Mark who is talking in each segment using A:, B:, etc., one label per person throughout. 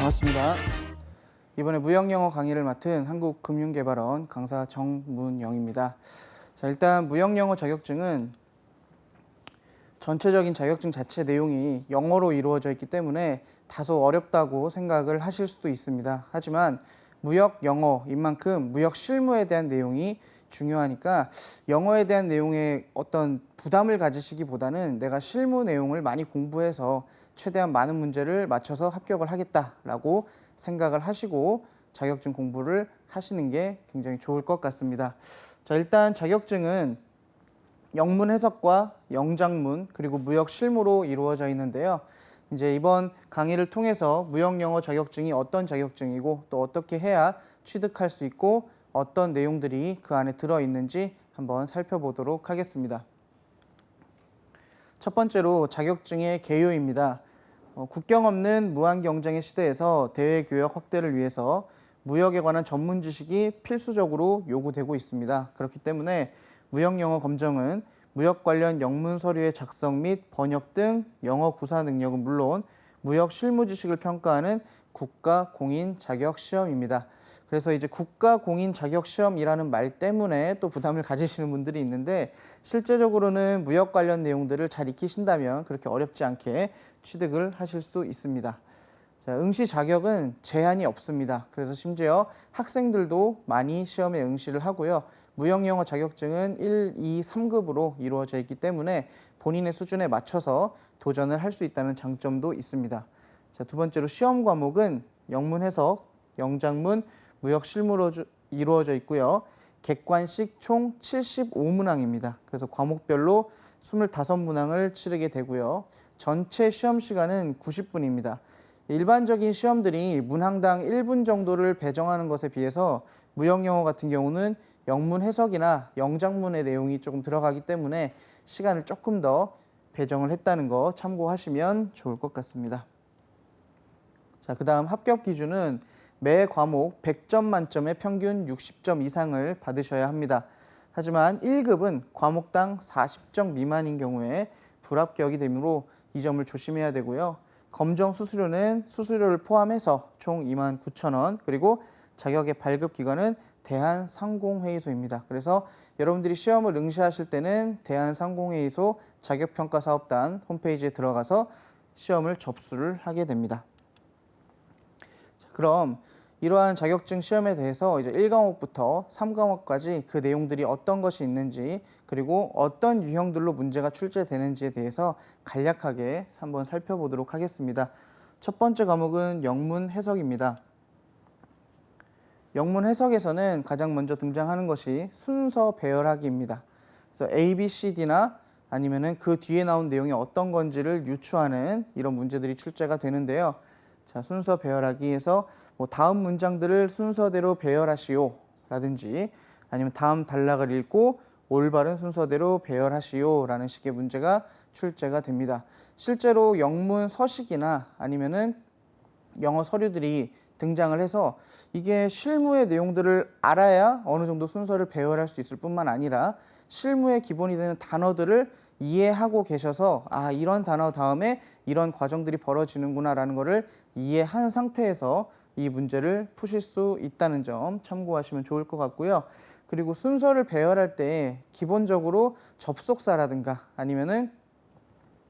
A: 반갑습니다. 이번에 무역영어 강의를 맡은 한국금융개발원 강사 정문영입니다. 자, 일단 무역영어 자격증은 전체적인 자격증 자체 내용이 영어로 이루어져 있기 때문에 다소 어렵다고 생각을 하실 수도 있습니다. 하지만 무역영어인 만큼 무역 실무에 대한 내용이 중요하니까 영어에 대한 내용에 어떤 부담을 가지시기보다는 내가 실무 내용을 많이 공부해서 최대한 많은 문제를 맞춰서 합격을 하겠다라고 생각을 하시고 자격증 공부를 하시는 게 굉장히 좋을 것 같습니다. 자, 일단 자격증은 영문 해석과 영장문 그리고 무역 실무로 이루어져 있는데요. 이제 이번 강의를 통해서 무역 영어 자격증이 어떤 자격증이고 또 어떻게 해야 취득할 수 있고 어떤 내용들이 그 안에 들어 있는지 한번 살펴보도록 하겠습니다. 첫 번째로 자격증의 개요입니다. 국경 없는 무한 경쟁의 시대에서 대외 교역 확대를 위해서 무역에 관한 전문 지식이 필수적으로 요구되고 있습니다. 그렇기 때문에 무역 영어 검정은 무역 관련 영문 서류의 작성 및 번역 등 영어 구사 능력은 물론 무역 실무 지식을 평가하는 국가 공인 자격 시험입니다. 그래서 이제 국가 공인 자격 시험이라는 말 때문에 또 부담을 가지시는 분들이 있는데 실제적으로는 무역 관련 내용들을 잘 익히신다면 그렇게 어렵지 않게 취득을 하실 수 있습니다. 자, 응시 자격은 제한이 없습니다. 그래서 심지어 학생들도 많이 시험에 응시를 하고요. 무역 영어 자격증은 1, 2, 3급으로 이루어져 있기 때문에 본인의 수준에 맞춰서 도전을 할 수 있다는 장점도 있습니다. 자, 두 번째로 시험 과목은 영문 해석, 영장문, 무역 실무로 이루어져 있고요. 객관식 총 75문항입니다. 그래서 과목별로 25문항을 치르게 되고요. 전체 시험 시간은 90분입니다. 일반적인 시험들이 문항당 1분 정도를 배정하는 것에 비해서 무역 영어 같은 경우는 영문 해석이나 영장문의 내용이 조금 들어가기 때문에 시간을 조금 더 배정을 했다는 거 참고하시면 좋을 것 같습니다. 자, 그다음 합격 기준은 매 과목 100점 만점에 평균 60점 이상을 받으셔야 합니다. 하지만 1급은 과목당 40점 미만인 경우에 불합격이 되므로 이 점을 조심해야 되고요. 검정 수수료는 수수료를 포함해서 총 29,000원, 그리고 자격의 발급 기관은 대한상공회의소입니다. 그래서 여러분들이 시험을 응시하실 때는 대한상공회의소 자격평가사업단 홈페이지에 들어가서 시험을 접수를 하게 됩니다. 자, 그럼 이러한 자격증 시험에 대해서 이제 1과목부터 3과목까지 그 내용들이 어떤 것이 있는지 그리고 어떤 유형들로 문제가 출제되는지에 대해서 간략하게 한번 살펴보도록 하겠습니다. 첫 번째 과목은 영문 해석입니다. 영문 해석에서는 가장 먼저 등장하는 것이 순서 배열하기입니다. 그래서 A, B, C, D나 아니면은 그 뒤에 나온 내용이 어떤 건지를 유추하는 이런 문제들이 출제가 되는데요. 자, 순서 배열하기에서 뭐 다음 문장들을 순서대로 배열하시오 라든지 아니면 다음 단락을 읽고 올바른 순서대로 배열하시오 라는 식의 문제가 출제가 됩니다. 실제로 영문 서식이나 아니면은 영어 서류들이 등장을 해서 이게 실무의 내용들을 알아야 어느 정도 순서를 배열할 수 있을 뿐만 아니라 실무의 기본이 되는 단어들을 이해하고 계셔서 아, 이런 단어 다음에 이런 과정들이 벌어지는구나 라는 것을 이해한 상태에서 이 문제를 푸실 수 있다는 점 참고하시면 좋을 것 같고요. 그리고 순서를 배열할 때 기본적으로 접속사라든가 아니면은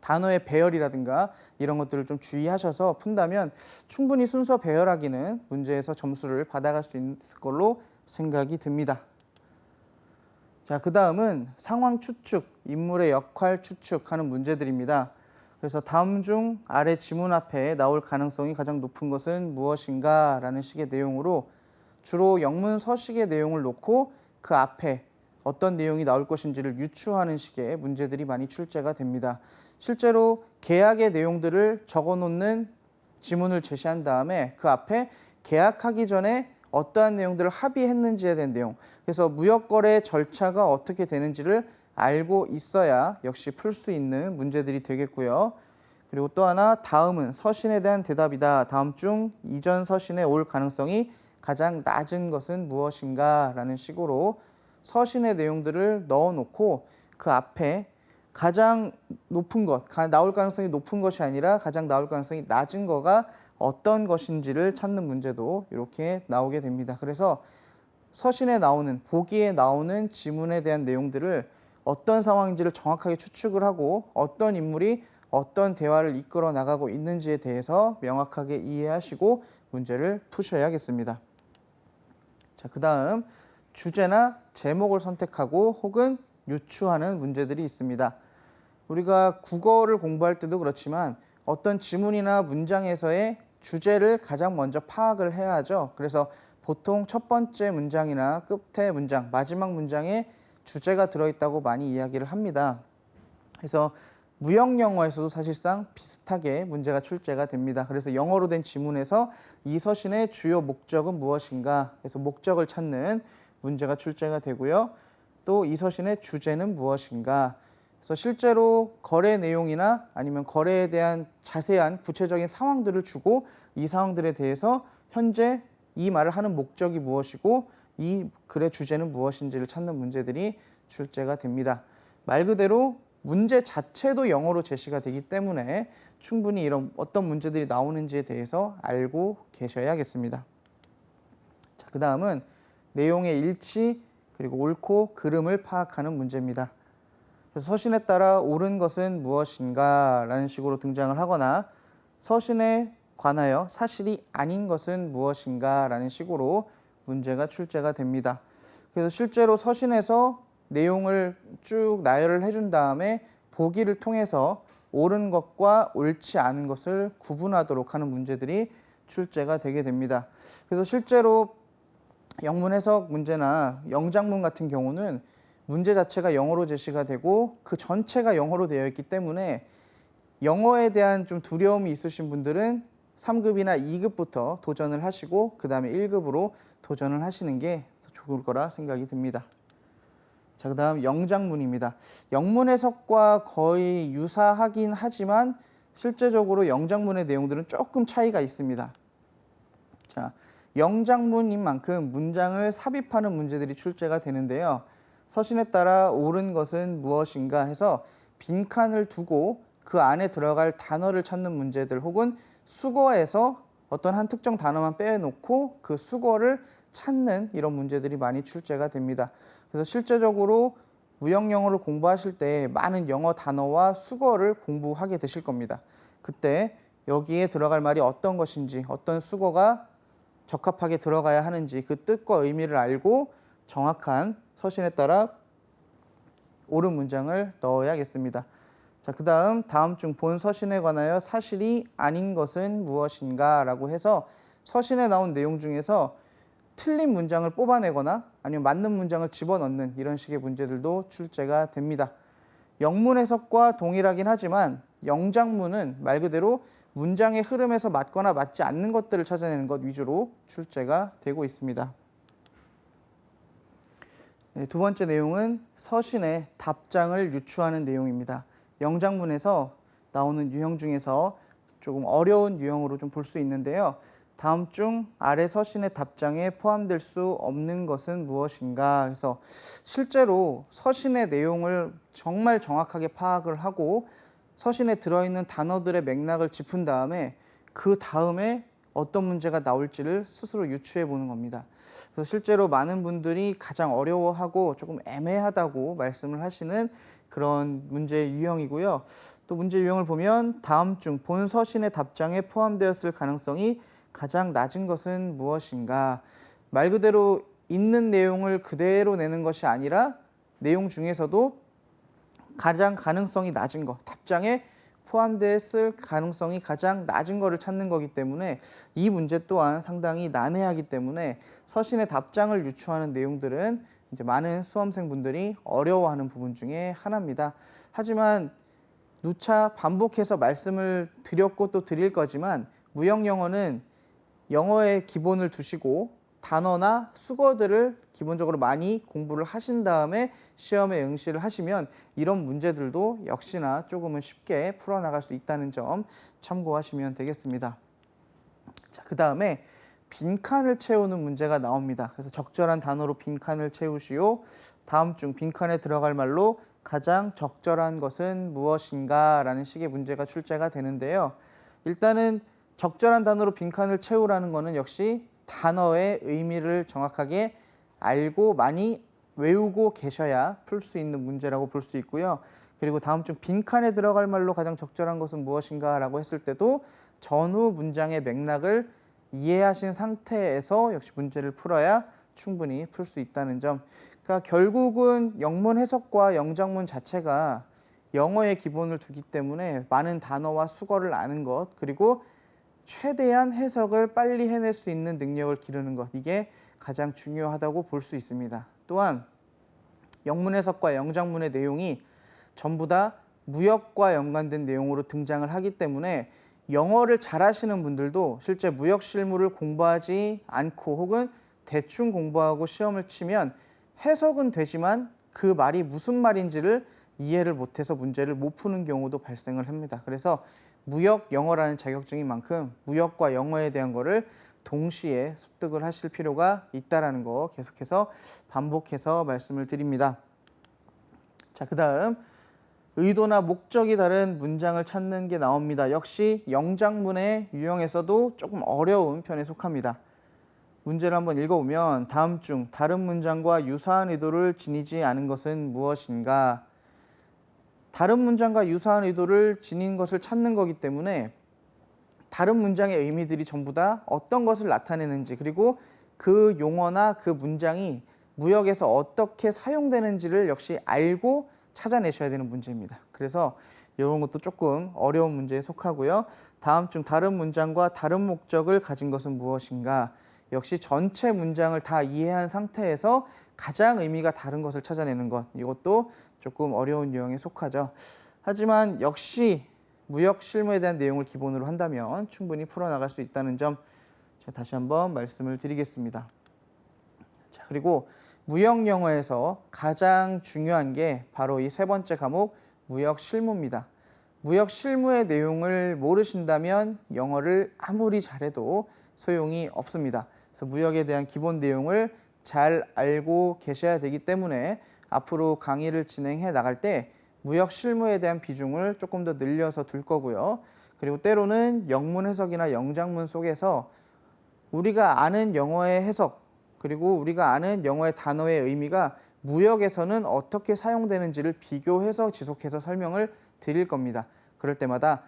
A: 단어의 배열이라든가 이런 것들을 좀 주의하셔서 푼다면 충분히 순서 배열하기는 문제에서 점수를 받아갈 수 있을 걸로 생각이 듭니다. 자, 그 다음은 상황 추측, 인물의 역할 추측하는 문제들입니다. 그래서 다음 중 아래 지문 앞에 나올 가능성이 가장 높은 것은 무엇인가 라는 식의 내용으로 주로 영문 서식의 내용을 놓고 그 앞에 어떤 내용이 나올 것인지를 유추하는 식의 문제들이 많이 출제가 됩니다. 실제로 계약의 내용들을 적어놓는 지문을 제시한 다음에 그 앞에 계약하기 전에 어떠한 내용들을 합의했는지에 대한 내용, 그래서 무역거래 절차가 어떻게 되는지를 알고 있어야 역시 풀 수 있는 문제들이 되겠고요. 그리고 또 하나, 다음은 서신에 대한 대답이다. 다음 중 이전 서신에 올 가능성이 가장 낮은 것은 무엇인가 라는 식으로 서신의 내용들을 넣어놓고 그 앞에 가장 높은 것, 나올 가능성이 높은 것이 아니라 가장 나올 가능성이 낮은 거가 어떤 것인지를 찾는 문제도 이렇게 나오게 됩니다. 그래서 서신에 나오는, 보기에 나오는 지문에 대한 내용들을 어떤 상황인지를 정확하게 추측을 하고 어떤 인물이 어떤 대화를 이끌어 나가고 있는지에 대해서 명확하게 이해하시고 문제를 푸셔야겠습니다. 자, 그 다음 주제나 제목을 선택하고 혹은 유추하는 문제들이 있습니다. 우리가 국어를 공부할 때도 그렇지만 어떤 지문이나 문장에서의 주제를 가장 먼저 파악을 해야 하죠. 그래서 보통 첫 번째 문장이나 끝의 문장, 마지막 문장에 주제가 들어있다고 많이 이야기를 합니다. 그래서 무역 영어에서도 사실상 비슷하게 문제가 출제가 됩니다. 그래서 영어로 된 지문에서 이 서신의 주요 목적은 무엇인가? 그래서 목적을 찾는 문제가 출제가 되고요. 또 이 서신의 주제는 무엇인가? 그래서 실제로 거래 내용이나 아니면 거래에 대한 자세한 구체적인 상황들을 주고 이 상황들에 대해서 현재 이 말을 하는 목적이 무엇이고 이 글의 주제는 무엇인지를 찾는 문제들이 출제가 됩니다. 말 그대로 문제 자체도 영어로 제시가 되기 때문에 충분히 이런 어떤 문제들이 나오는지에 대해서 알고 계셔야겠습니다. 자, 그 다음은 내용의 일치 그리고 옳고 그름을 파악하는 문제입니다. 그래서 서신에 따라 옳은 것은 무엇인가 라는 식으로 등장을 하거나 서신에 관하여 사실이 아닌 것은 무엇인가 라는 식으로 문제가 출제가 됩니다. 그래서 실제로 서신에서 내용을 쭉 나열을 해준 다음에 보기를 통해서 옳은 것과 옳지 않은 것을 구분하도록 하는 문제들이 출제가 되게 됩니다. 그래서 실제로 영문 해석 문제나 영작문 같은 경우는 문제 자체가 영어로 제시가 되고 그 전체가 영어로 되어 있기 때문에 영어에 대한 좀 두려움이 있으신 분들은 3급이나 2급부터 도전을 하시고 그 다음에 1급으로 도전을 하시는 게 좋을 거라 생각이 듭니다. 자, 그 다음 영작문입니다. 영문 해석과 거의 유사하긴 하지만 실제적으로 영작문의 내용들은 조금 차이가 있습니다. 자, 영작문인 만큼 문장을 삽입하는 문제들이 출제가 되는데요. 서신에 따라 옳은 것은 무엇인가 해서 빈칸을 두고 그 안에 들어갈 단어를 찾는 문제들 혹은 수거에서 어떤 한 특정 단어만 빼놓고 그 수거를 찾는 이런 문제들이 많이 출제가 됩니다. 그래서 실제적으로 무역 영어를 공부하실 때 많은 영어 단어와 수거를 공부하게 되실 겁니다. 그때 여기에 들어갈 말이 어떤 것인지 어떤 수거가 적합하게 들어가야 하는지 그 뜻과 의미를 알고 정확한 서신에 따라 옳은 문장을 넣어야겠습니다. 자, 그 다음 중 본 서신에 관하여 사실이 아닌 것은 무엇인가 라고 해서 서신에 나온 내용 중에서 틀린 문장을 뽑아내거나 아니면 맞는 문장을 집어넣는 이런 식의 문제들도 출제가 됩니다. 영문 해석과 동일하긴 하지만 영작문은 말 그대로 문장의 흐름에서 맞거나 맞지 않는 것들을 찾아내는 것 위주로 출제가 되고 있습니다. 네, 두 번째 내용은 서신의 답장을 유추하는 내용입니다. 영작문에서 나오는 유형 중에서 조금 어려운 유형으로 좀 볼 수 있는데요. 다음 중 아래 서신의 답장에 포함될 수 없는 것은 무엇인가 해서 실제로 서신의 내용을 정말 정확하게 파악을 하고 서신에 들어있는 단어들의 맥락을 짚은 다음에 그 다음에 어떤 문제가 나올지를 스스로 유추해 보는 겁니다. 그래서 실제로 많은 분들이 가장 어려워하고 조금 애매하다고 말씀을 하시는 그런 문제 유형이고요. 또 문제 유형을 보면 다음 중 본 서신의 답장에 포함되었을 가능성이 가장 낮은 것은 무엇인가? 말 그대로 있는 내용을 그대로 내는 것이 아니라 내용 중에서도 가장 가능성이 낮은 것, 답장에 포함됐을 가능성이 가장 낮은 것을 찾는 거기 때문에 이 문제 또한 상당히 난해하기 때문에 서신의 답장을 유추하는 내용들은 이제 많은 수험생분들이 어려워하는 부분 중에 하나입니다. 하지만 누차 반복해서 말씀을 드렸고 또 드릴 거지만 무역 영어는 영어의 기본을 두시고 단어나 수거들을 기본적으로 많이 공부를 하신 다음에 시험에 응시를 하시면 이런 문제들도 역시나 조금은 쉽게 풀어나갈 수 있다는 점 참고하시면 되겠습니다. 자, 그 다음에 빈칸을 채우는 문제가 나옵니다. 그래서 적절한 단어로 빈칸을 채우시오. 다음 중 빈칸에 들어갈 말로 가장 적절한 것은 무엇인가 라는 식의 문제가 출제가 되는데요. 일단은 적절한 단어로 빈칸을 채우라는 것은 역시 단어의 의미를 정확하게 알고 많이 외우고 계셔야 풀 수 있는 문제라고 볼 수 있고요. 그리고 다음 중 빈칸에 들어갈 말로 가장 적절한 것은 무엇인가 라고 했을 때도 전후 문장의 맥락을 이해하신 상태에서 역시 문제를 풀어야 충분히 풀 수 있다는 점. 그러니까 결국은 영문 해석과 영장문 자체가 영어의 기본을 두기 때문에 많은 단어와 수거를 아는 것, 그리고 최대한 해석을 빨리 해낼 수 있는 능력을 기르는 것, 이게 가장 중요하다고 볼 수 있습니다. 또한 영문 해석과 영장문의 내용이 전부 다 무역과 연관된 내용으로 등장을 하기 때문에 영어를 잘하시는 분들도 실제 무역 실무를 공부하지 않고 혹은 대충 공부하고 시험을 치면 해석은 되지만 그 말이 무슨 말인지를 이해를 못해서 문제를 못 푸는 경우도 발생을 합니다. 그래서 무역 영어라는 자격증인 만큼 무역과 영어에 대한 거를 동시에 습득을 하실 필요가 있다는 거 계속해서 반복해서 말씀을 드립니다. 자, 그 다음 의도나 목적이 다른 문장을 찾는 게 나옵니다. 역시 영장문의 유형에서도 조금 어려운 편에 속합니다. 문제를 한번 읽어보면 다음 중 다른 문장과 유사한 의도를 지니지 않은 것은 무엇인가? 다른 문장과 유사한 의도를 지닌 것을 찾는 거기 때문에 다른 문장의 의미들이 전부 다 어떤 것을 나타내는지, 그리고 그 용어나 그 문장이 무역에서 어떻게 사용되는지를 역시 알고 찾아내셔야 되는 문제입니다. 그래서 이런 것도 조금 어려운 문제에 속하고요. 다음 중 다른 문장과 다른 목적을 가진 것은 무엇인가? 역시 전체 문장을 다 이해한 상태에서 가장 의미가 다른 것을 찾아내는 것, 이것도 조금 어려운 유형에 속하죠. 하지만 역시 무역 실무에 대한 내용을 기본으로 한다면 충분히 풀어나갈 수 있다는 점 제가 다시 한번 말씀을 드리겠습니다. 자, 그리고 무역 영어에서 가장 중요한 게 바로 이 세 번째 과목 무역 실무입니다. 무역 실무의 내용을 모르신다면 영어를 아무리 잘해도 소용이 없습니다. 그래서 무역에 대한 기본 내용을 잘 알고 계셔야 되기 때문에 앞으로 강의를 진행해 나갈 때 무역 실무에 대한 비중을 조금 더 늘려서 둘 거고요. 그리고 때로는 영문 해석이나 영장문 속에서 우리가 아는 영어의 해석, 그리고 우리가 아는 영어의 단어의 의미가 무역에서는 어떻게 사용되는지를 비교해서 지속해서 설명을 드릴 겁니다. 그럴 때마다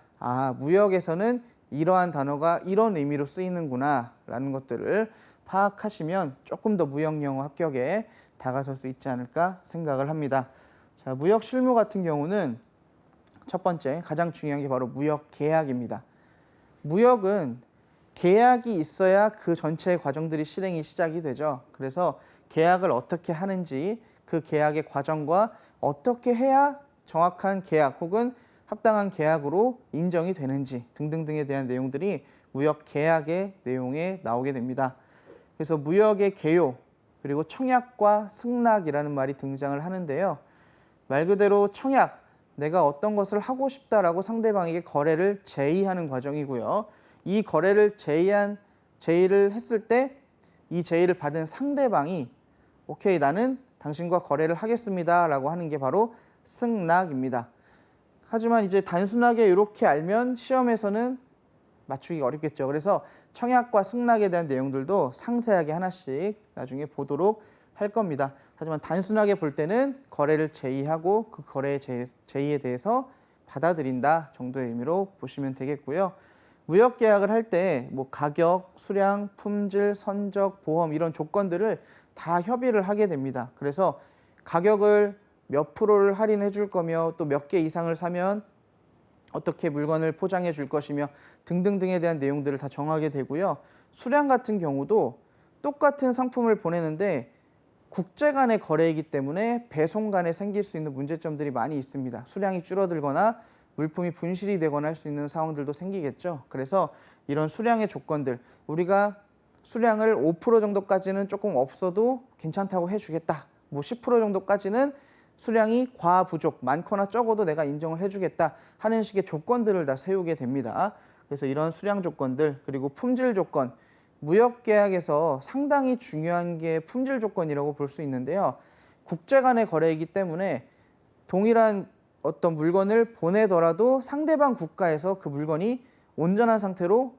A: 무역에서는 이러한 단어가 이런 의미로 쓰이는구나 라는 것들을 파악하시면 조금 더 무역 영어 합격에 다가설 수 있지 않을까 생각을 합니다. 자, 무역 실무 같은 경우는 첫 번째 가장 중요한 게 바로 무역 계약입니다. 무역은 계약이 있어야 그 전체의 과정들이 실행이 시작이 되죠. 그래서 계약을 어떻게 하는지, 그 계약의 과정과 어떻게 해야 정확한 계약 혹은 합당한 계약으로 인정이 되는지 등등등에 대한 내용들이 무역 계약의 내용에 나오게 됩니다. 그래서 무역의 개요, 그리고 청약과 승낙이라는 말이 등장을 하는데요. 말 그대로 청약, 내가 어떤 것을 하고 싶다라고 상대방에게 거래를 제의하는 과정이고요. 이 거래를 제의를 했을 때 이 제의를 받은 상대방이 오케이, 나는 당신과 거래를 하겠습니다 라고 하는 게 바로 승낙입니다. 하지만 이제 단순하게 이렇게 알면 시험에서는 맞추기가 어렵겠죠. 그래서 청약과 승낙에 대한 내용들도 상세하게 하나씩 나중에 보도록 할 겁니다. 하지만 단순하게 볼 때는 거래를 제의하고 그 거래의 제의에 대해서 받아들인다 정도의 의미로 보시면 되겠고요. 무역 계약을 할 때 뭐 가격, 수량, 품질, 선적, 보험 이런 조건들을 다 협의를 하게 됩니다. 그래서 가격을 몇 프로를 할인해 줄 거며 또 몇 개 이상을 사면 어떻게 물건을 포장해 줄 것이며 등등등에 대한 내용들을 다 정하게 되고요. 수량 같은 경우도 똑같은 상품을 보내는데 국제 간의 거래이기 때문에 배송 간에 생길 수 있는 문제점들이 많이 있습니다. 수량이 줄어들거나 물품이 분실이 되거나 할 수 있는 상황들도 생기겠죠. 그래서 이런 수량의 조건들, 우리가 수량을 5% 정도까지는 조금 없어도 괜찮다고 해주겠다. 뭐 10% 정도까지는 수량이 과부족, 많거나 적어도 내가 인정을 해주겠다 하는 식의 조건들을 다 세우게 됩니다. 그래서 이런 수량 조건들, 그리고 품질 조건, 무역계약에서 상당히 중요한 게 품질 조건이라고 볼 수 있는데요. 국제 간의 거래이기 때문에 동일한 어떤 물건을 보내더라도 상대방 국가에서 그 물건이 온전한 상태로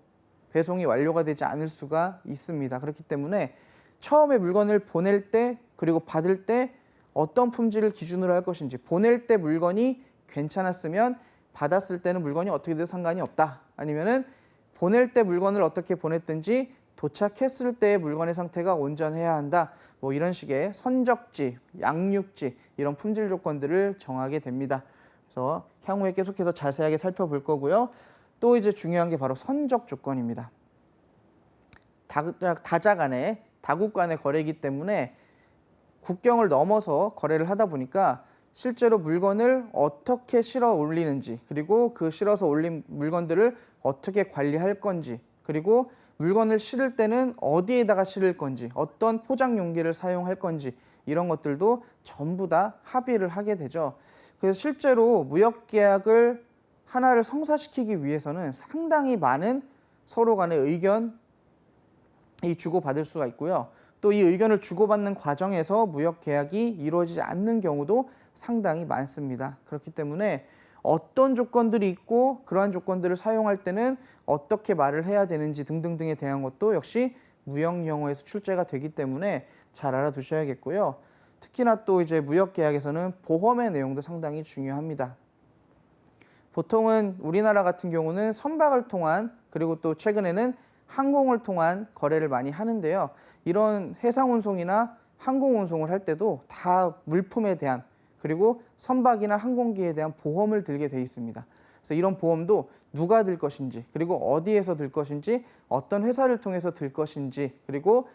A: 배송이 완료가 되지 않을 수가 있습니다. 그렇기 때문에 처음에 물건을 보낼 때 그리고 받을 때 어떤 품질을 기준으로 할 것인지, 보낼 때 물건이 괜찮았으면 받았을 때는 물건이 어떻게 돼도 상관이 없다. 아니면은 보낼 때 물건을 어떻게 보냈든지 도착했을 때의 물건의 상태가 온전해야 한다. 뭐 이런 식의 선적지, 양육지 이런 품질 조건들을 정하게 됩니다. 그래서 향후에 계속해서 자세하게 살펴볼 거고요. 또 이제 중요한 게 바로 선적 조건입니다. 다자 간의, 다국 간의 거래이기 때문에 국경을 넘어서 거래를 하다 보니까 실제로 물건을 어떻게 실어 올리는지, 그리고 그 실어서 올린 물건들을 어떻게 관리할 건지, 그리고 물건을 실을 때는 어디에다가 실을 건지, 어떤 포장 용기를 사용할 건지 이런 것들도 전부 다 합의를 하게 되죠. 그래서 실제로 무역 계약을 하나를 성사시키기 위해서는 상당히 많은 서로 간의 의견이 주고받을 수가 있고요. 또 이 의견을 주고받는 과정에서 무역 계약이 이루어지지 않는 경우도 상당히 많습니다. 그렇기 때문에 어떤 조건들이 있고 그러한 조건들을 사용할 때는 어떻게 말을 해야 되는지 등등등에 대한 것도 역시 무역 용어에서 출제가 되기 때문에 잘 알아두셔야겠고요. 특히나 또 이제 무역 계약에서는 보험의 내용도 상당히 중요합니다. 보통은 우리나라 같은 경우는 선박을 통한, 그리고 또 최근에는 항공을 통한 거래를 많이 하는데요. 이런 해상 운송이나 항공 운송을 할 때도 다 물품에 대한, 그리고 선박이나 항공기에 대한 보험을 들게 돼 있습니다. 그래서 이런 보험도 누가 들 것인지, 그리고 어디에서 들 것인지, 어떤 회사를 통해서 들 것인지, 그리고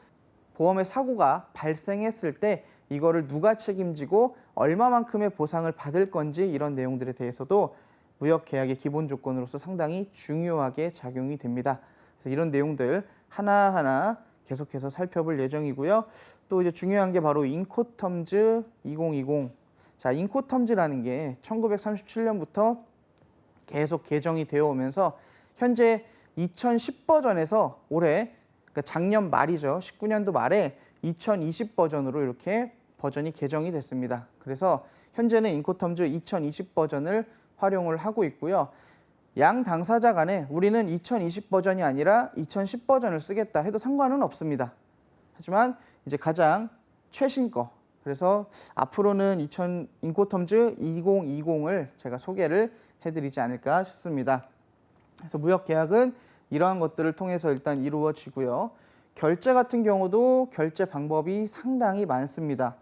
A: 보험의 사고가 발생했을 때 이거를 누가 책임지고 얼마만큼의 보상을 받을 건지, 이런 내용들에 대해서도 무역 계약의 기본 조건으로서 상당히 중요하게 작용이 됩니다. 그래서 이런 내용들 하나하나 계속해서 살펴볼 예정이고요. 또 이제 중요한 게 바로 인코텀즈 2020. 자, 인코텀즈라는 게 1937년부터 계속 개정이 되어 오면서 현재 2010 버전에서 올해, 그러니까 작년 말이죠. 19년도 말에 2020 버전으로 이렇게 버전이 개정이 됐습니다. 그래서 현재는 인코텀즈 2020 버전을 활용을 하고 있고요. 양 당사자 간에 우리는 2020 버전이 아니라 2010 버전을 쓰겠다 해도 상관은 없습니다. 하지만 이제 가장 최신 거, 그래서 앞으로는 인코텀즈 2020을 제가 소개를 해드리지 않을까 싶습니다. 그래서 무역 계약은 이러한 것들을 통해서 일단 이루어지고요. 결제 같은 경우도 결제 방법이 상당히 많습니다.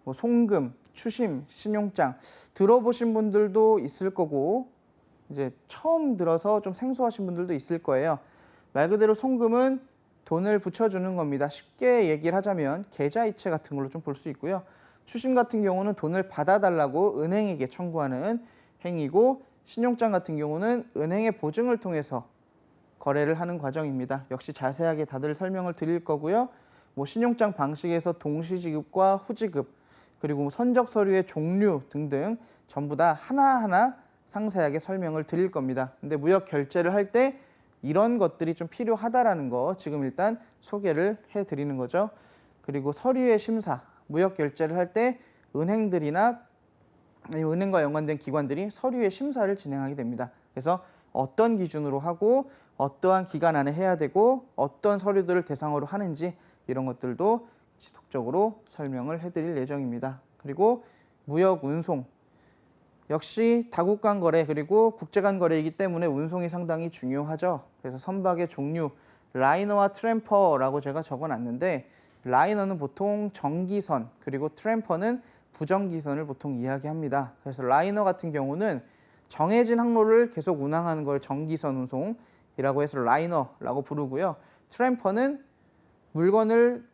A: 뭐 송금, 추심, 신용장 들어보신 분들도 있을 거고, 이제 처음 들어서 좀 생소하신 분들도 있을 거예요. 말 그대로 송금은 돈을 붙여주는 겁니다. 쉽게 얘기를 하자면 계좌이체 같은 걸로 좀 볼 수 있고요. 추심 같은 경우는 돈을 받아달라고 은행에게 청구하는 행위고, 신용장 같은 경우는 은행의 보증을 통해서 거래를 하는 과정입니다. 역시 자세하게 다들 설명을 드릴 거고요. 뭐 신용장 방식에서 동시지급과 후지급, 그리고 선적 서류의 종류 등등 전부 다 하나하나 상세하게 설명을 드릴 겁니다. 근데 무역 결제를 할 때 이런 것들이 좀 필요하다라는 거 지금 일단 소개를 해드리는 거죠. 그리고 서류의 심사, 무역 결제를 할 때 은행들이나 은행과 연관된 기관들이 서류의 심사를 진행하게 됩니다. 그래서 어떤 기준으로 하고 어떠한 기간 안에 해야 되고 어떤 서류들을 대상으로 하는지 이런 것들도 지속적으로 설명을 해드릴 예정입니다. 그리고 무역 운송, 역시 다국 간 거래 그리고 국제 간 거래이기 때문에 운송이 상당히 중요하죠. 그래서 선박의 종류, 라이너와 트램퍼라고 제가 적어놨는데, 라이너는 보통 정기선, 그리고 트램퍼는 부정기선을 보통 이야기합니다. 그래서 라이너 같은 경우는 정해진 항로를 계속 운항하는 걸 정기선 운송이라고 해서 라이너라고 부르고요. 트램퍼는 물건을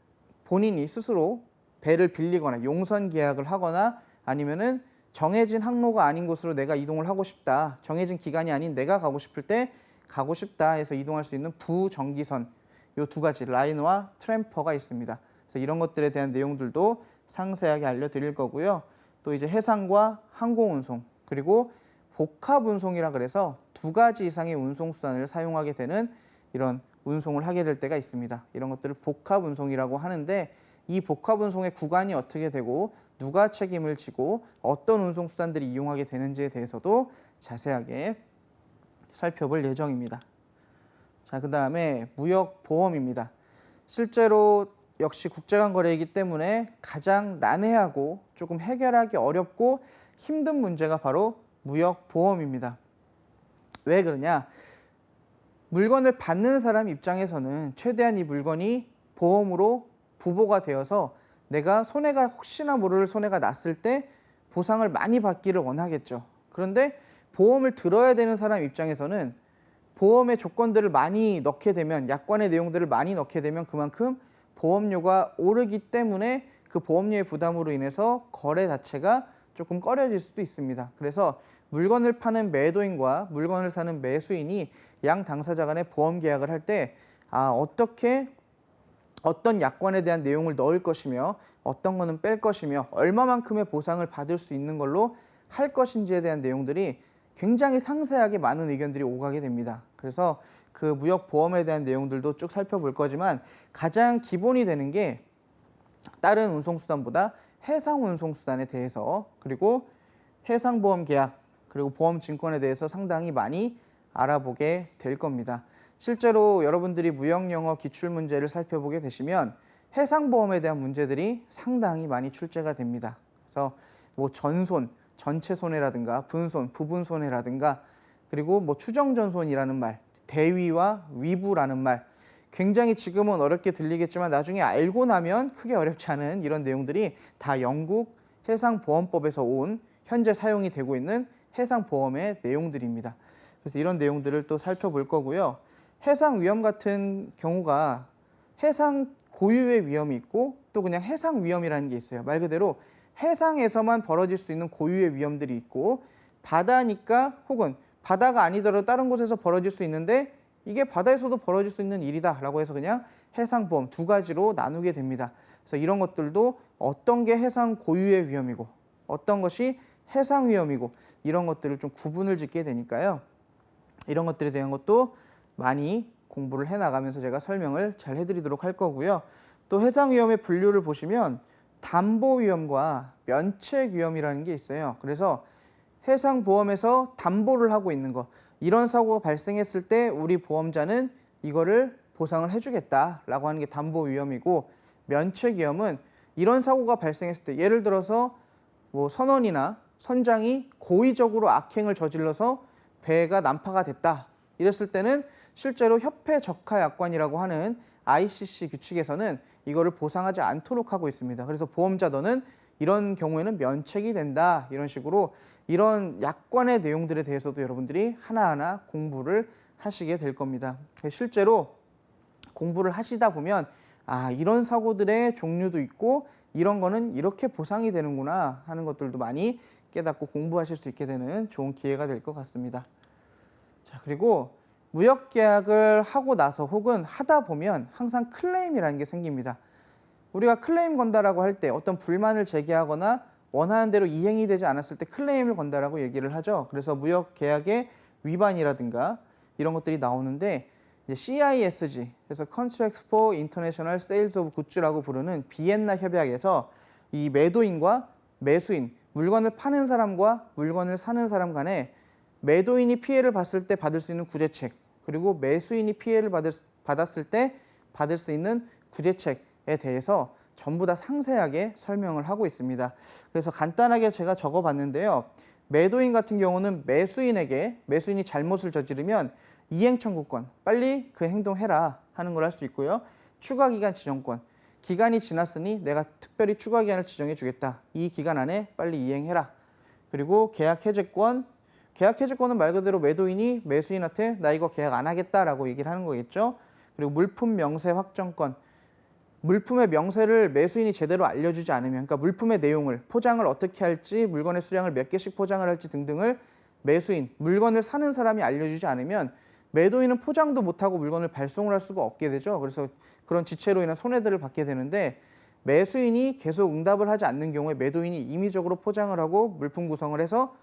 A: 본인이 스스로 배를 빌리거나 용선 계약을 하거나 아니면은 정해진 항로가 아닌 곳으로 내가 이동을 하고 싶다, 정해진 기간이 아닌 내가 가고 싶을 때 가고 싶다 해서 이동할 수 있는 부정기선, 이 두 가지 라이너와 트램퍼가 있습니다. 그래서 이런 것들에 대한 내용들도 상세하게 알려드릴 거고요. 또 이제 해상과 항공 운송, 그리고 복합 운송이라 그래서 두 가지 이상의 운송 수단을 사용하게 되는 이런 운송을 하게 될 때가 있습니다. 이런 것들을 복합 운송이라고 하는데, 이 복합 운송의 구간이 어떻게 되고 누가 책임을 지고 어떤 운송 수단들이 이용하게 되는지에 대해서도 자세하게 살펴볼 예정입니다. 자, 자, 그다음에 무역보험입니다. 실제로 역시 국제간 거래이기 때문에 가장 난해하고 조금 해결하기 어렵고 힘든 문제가 바로 무역보험입니다. 왜 그러냐? 물건을 받는 사람 입장에서는 최대한 이 물건이 보험으로 부보가 되어서 내가 손해가 혹시나 모를 손해가 났을 때 보상을 많이 받기를 원하겠죠. 그런데 보험을 들어야 되는 사람 입장에서는 보험의 조건들을 많이 넣게 되면, 약관의 내용들을 많이 넣게 되면 그만큼 보험료가 오르기 때문에 그 보험료의 부담으로 인해서 거래 자체가 조금 꺼려질 수도 있습니다. 그래서 물건을 파는 매도인과 물건을 사는 매수인이 양 당사자 간의 보험 계약을 할 때 어떻게 어떤 약관에 대한 내용을 넣을 것이며 어떤 거는 뺄 것이며 얼마만큼의 보상을 받을 수 있는 걸로 할 것인지에 대한 내용들이 굉장히 상세하게 많은 의견들이 오가게 됩니다. 그래서 그 무역보험에 대한 내용들도 쭉 살펴볼 거지만 가장 기본이 되는 게 다른 운송수단보다 해상운송수단에 대해서, 그리고 해상보험 계약, 그리고 보험증권에 대해서 상당히 많이 알아보게 될 겁니다. 실제로 여러분들이 무역영어 기출문제를 살펴보게 되시면 해상보험에 대한 문제들이 상당히 많이 출제가 됩니다. 그래서 뭐 전손, 전체 손해라든가 분손, 부분 손해라든가, 그리고 뭐 추정전손이라는 말, 대위와 위부라는 말, 굉장히 지금은 어렵게 들리겠지만 나중에 알고 나면 크게 어렵지 않은 이런 내용들이 다 영국 해상보험법에서 온 현재 사용이 되고 있는 해상보험의 내용들입니다. 그래서 이런 내용들을 또 살펴볼 거고요. 해상 위험 같은 경우가 해상 고유의 위험이 있고 또 그냥 해상 위험이라는 게 있어요. 말 그대로 해상에서만 벌어질 수 있는 고유의 위험들이 있고, 바다니까 혹은 바다가 아니더라도 다른 곳에서 벌어질 수 있는데 이게 바다에서도 벌어질 수 있는 일이다 라고 해서 그냥 해상보험 두 가지로 나누게 됩니다. 그래서 이런 것들도 어떤 게 해상 고유의 위험이고 어떤 것이 해상 위험이고 이런 것들을 좀 구분을 짓게 되니까요. 이런 것들에 대한 것도 많이 공부를 해나가면서 제가 설명을 잘 해드리도록 할 거고요. 또 해상 위험의 분류를 보시면 담보 위험과 면책 위험이라는 게 있어요. 그래서 해상보험에서 담보를 하고 있는 거, 이런 사고가 발생했을 때 우리 보험자는 이거를 보상을 해주겠다라고 하는 게 담보 위험이고, 면책 위험은 이런 사고가 발생했을 때 예를 들어서 뭐 선원이나 선장이 고의적으로 악행을 저질러서 배가 난파가 됐다 이랬을 때는 실제로 협회 적하 약관이라고 하는 ICC 규칙에서는 이거를 보상하지 않도록 하고 있습니다. 그래서 보험자 너는 이런 경우에는 면책이 된다, 이런 식으로 이런 약관의 내용들에 대해서도 여러분들이 하나하나 공부를 하시게 될 겁니다. 실제로 공부를 하시다 보면 이런 사고들의 종류도 있고 이런 거는 이렇게 보상이 되는구나 하는 것들도 많이 깨닫고 공부하실 수 있게 되는 좋은 기회가 될 것 같습니다. 자, 그리고 무역계약을 하고 나서 혹은 하다 보면 항상 클레임이라는 게 생깁니다. 우리가 클레임 건다라고 할 때 어떤 불만을 제기하거나 원하는 대로 이행이 되지 않았을 때 클레임을 건다라고 얘기를 하죠. 그래서 무역계약의 위반이라든가 이런 것들이 나오는데, 이제 CISG, 그래서 Contracts for International Sales of Goods라고 부르는 비엔나 협약에서 이 매도인과 매수인, 물건을 파는 사람과 물건을 사는 사람 간에 매도인이 피해를 봤을 때 받을 수 있는 구제책, 그리고 매수인이 피해를 받았을 때 받을 수 있는 구제책에 대해서 전부 다 상세하게 설명을 하고 있습니다. 그래서 간단하게 제가 적어봤는데요. 매도인 같은 경우는 매수인이 잘못을 저지르면 이행 청구권, 빨리 그 행동해라 하는 걸 할 수 있고요. 추가기간 지정권, 기간이 지났으니 내가 특별히 추가기간을 지정해 주겠다. 이 기간 안에 빨리 이행해라. 그리고 계약 해제권, 계약 해제권은 말 그대로 매도인이 매수인한테 나 이거 계약 안 하겠다라고 얘기를 하는 거겠죠. 그리고 물품 명세 확정권, 물품의 명세를 매수인이 제대로 알려주지 않으면, 그러니까 물품의 내용을, 포장을 어떻게 할지, 물건의 수량을 몇 개씩 포장을 할지 등등을 매수인, 물건을 사는 사람이 알려주지 않으면 매도인은 포장도 못하고 물건을 발송을 할 수가 없게 되죠. 그래서 그런 지체로 인한 손해들을 받게 되는데, 매수인이 계속 응답을 하지 않는 경우에 매도인이 임의적으로 포장을 하고 물품 구성을 해서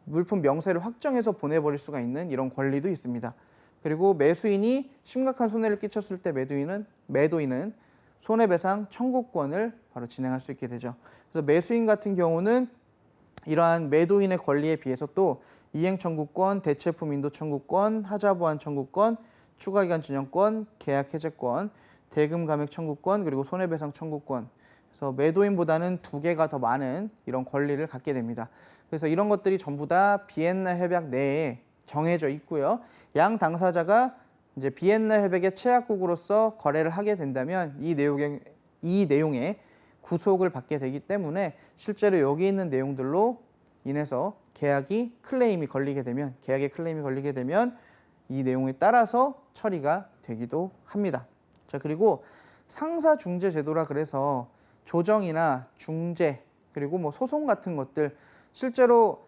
A: 물품 명세를 확정해서 보내버릴 수가 있는 이런 권리도 있습니다. 그리고 매수인이 심각한 손해를 끼쳤을 때 매도인은 손해배상 청구권을 바로 진행할 수 있게 되죠. 그래서 매수인 같은 경우는 이러한 매도인의 권리에 비해서 또 이행 청구권, 대체품 인도 청구권, 하자 보완 청구권, 추가기간 진영권, 계약 해제권, 대금 감액 청구권, 그리고 손해배상 청구권. 그래서 매도인보다는 2개가 더 많은 이런 권리를 갖게 됩니다. 그래서 이런 것들이 전부 다 비엔나 협약 내에 정해져 있고요. 양 당사자가 이제 비엔나 협약의 체약국으로서 거래를 하게 된다면 이 내용에 구속을 받게 되기 때문에 실제로 여기 있는 내용들로 인해서 계약에 클레임이 걸리게 되면 이 내용에 따라서 처리가 되기도 합니다. 자, 그리고 상사 중재 제도라 그래서 조정이나 중재 그리고 뭐 소송 같은 것들 실제로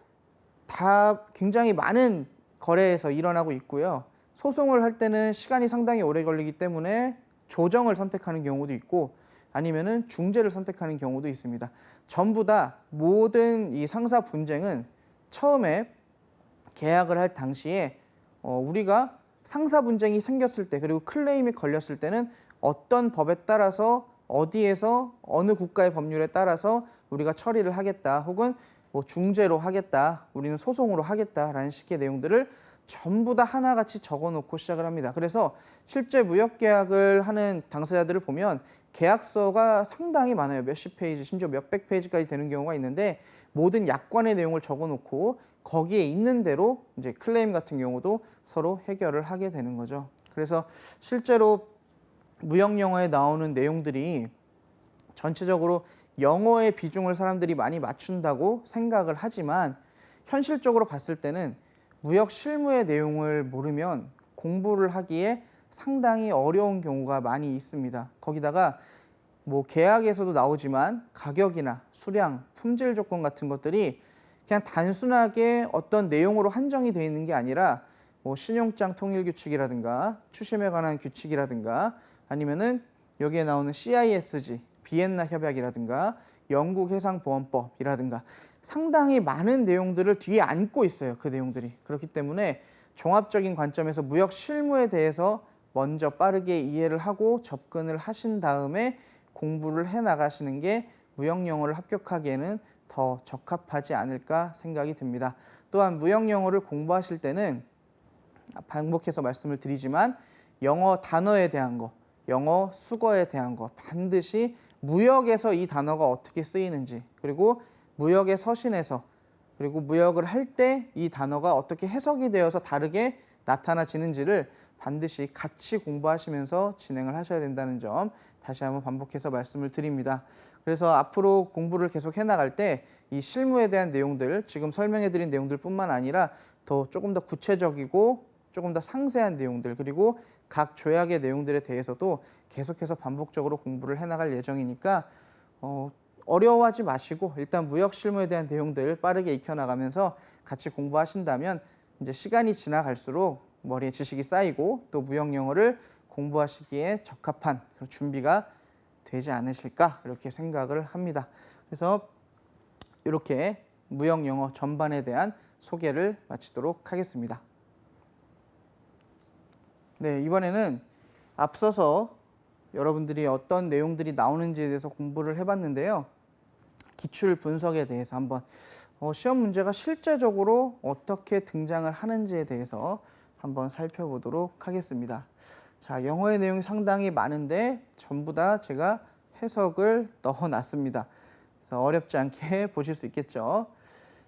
A: 다 굉장히 많은 거래에서 일어나고 있고요. 소송을 할 때는 시간이 상당히 오래 걸리기 때문에 조정을 선택하는 경우도 있고 아니면은 중재를 선택하는 경우도 있습니다. 전부 다 모든 이 상사 분쟁은 처음에 계약을 할 당시에 우리가 상사 분쟁이 생겼을 때 그리고 클레임이 걸렸을 때는 어떤 법에 따라서 어디에서 어느 국가의 법률에 따라서 우리가 처리를 하겠다 혹은 뭐 중재로 하겠다 우리는 소송으로 하겠다라는 식의 내용들을 전부 다 하나같이 적어놓고 시작을 합니다. 그래서 실제 무역계약을 하는 당사자들을 보면 계약서가 상당히 많아요. 몇십 페이지, 심지어 몇백 페이지까지 되는 경우가 있는데 모든 약관의 내용을 적어놓고 거기에 있는 대로 이제 클레임 같은 경우도 서로 해결을 하게 되는 거죠. 그래서 실제로 무역영어에 나오는 내용들이 전체적으로 영어의 비중을 사람들이 많이 맞춘다고 생각을 하지만 현실적으로 봤을 때는 무역 실무의 내용을 모르면 공부를 하기에 상당히 어려운 경우가 많이 있습니다. 거기다가 뭐 계약에서도 나오지만 가격이나 수량, 품질 조건 같은 것들이 그냥 단순하게 어떤 내용으로 한정이 되어 있는 게 아니라 뭐 신용장 통일 규칙이라든가 추심에 관한 규칙이라든가 아니면은 여기에 나오는 CISG, 비엔나 협약이라든가 영국 해상보험법이라든가 상당히 많은 내용들을 뒤에 안고 있어요. 그 내용들이. 그렇기 때문에 종합적인 관점에서 무역 실무에 대해서 먼저 빠르게 이해를 하고 접근을 하신 다음에 공부를 해 나가시는 게 무역 영어를 합격하기에는 더 적합하지 않을까 생각이 듭니다. 또한 무역 영어를 공부하실 때는 반복해서 말씀을 드리지만 영어 단어에 대한 거, 영어 수거에 대한 거 반드시 무역에서 이 단어가 어떻게 쓰이는지 그리고 무역의 서신에서 그리고 무역을 할 때 이 단어가 어떻게 해석이 되어서 다르게 나타나지는지를 반드시 같이 공부하시면서 진행을 하셔야 된다는 점 다시 한번 반복해서 말씀을 드립니다. 그래서 앞으로 공부를 계속 해나갈 때 이 실무에 대한 내용들, 지금 설명해드린 내용들뿐만 아니라 조금 더 구체적이고 조금 더 상세한 내용들 그리고 각 조약의 내용들에 대해서도 계속해서 반복적으로 공부를 해나갈 예정이니까 어려워하지 마시고 일단 무역 실무에 대한 내용들 빠르게 익혀나가면서 같이 공부하신다면 이제 시간이 지나갈수록 머리에 지식이 쌓이고 또 무역 영어를 공부하시기에 적합한 그런 준비가 되지 않으실까 이렇게 생각을 합니다. 그래서 이렇게 무역 영어 전반에 대한 소개를 마치도록 하겠습니다. 네, 이번에는 앞서서 여러분들이 어떤 내용들이 나오는지에 대해서 공부를 해봤는데요. 기출 분석에 대해서 한번 시험 문제가 실제적으로 어떻게 등장을 하는지에 대해서 한번 살펴보도록 하겠습니다. 자, 영어의 내용이 상당히 많은데 전부 다 제가 해석을 넣어놨습니다. 그래서 어렵지 않게 보실 수 있겠죠.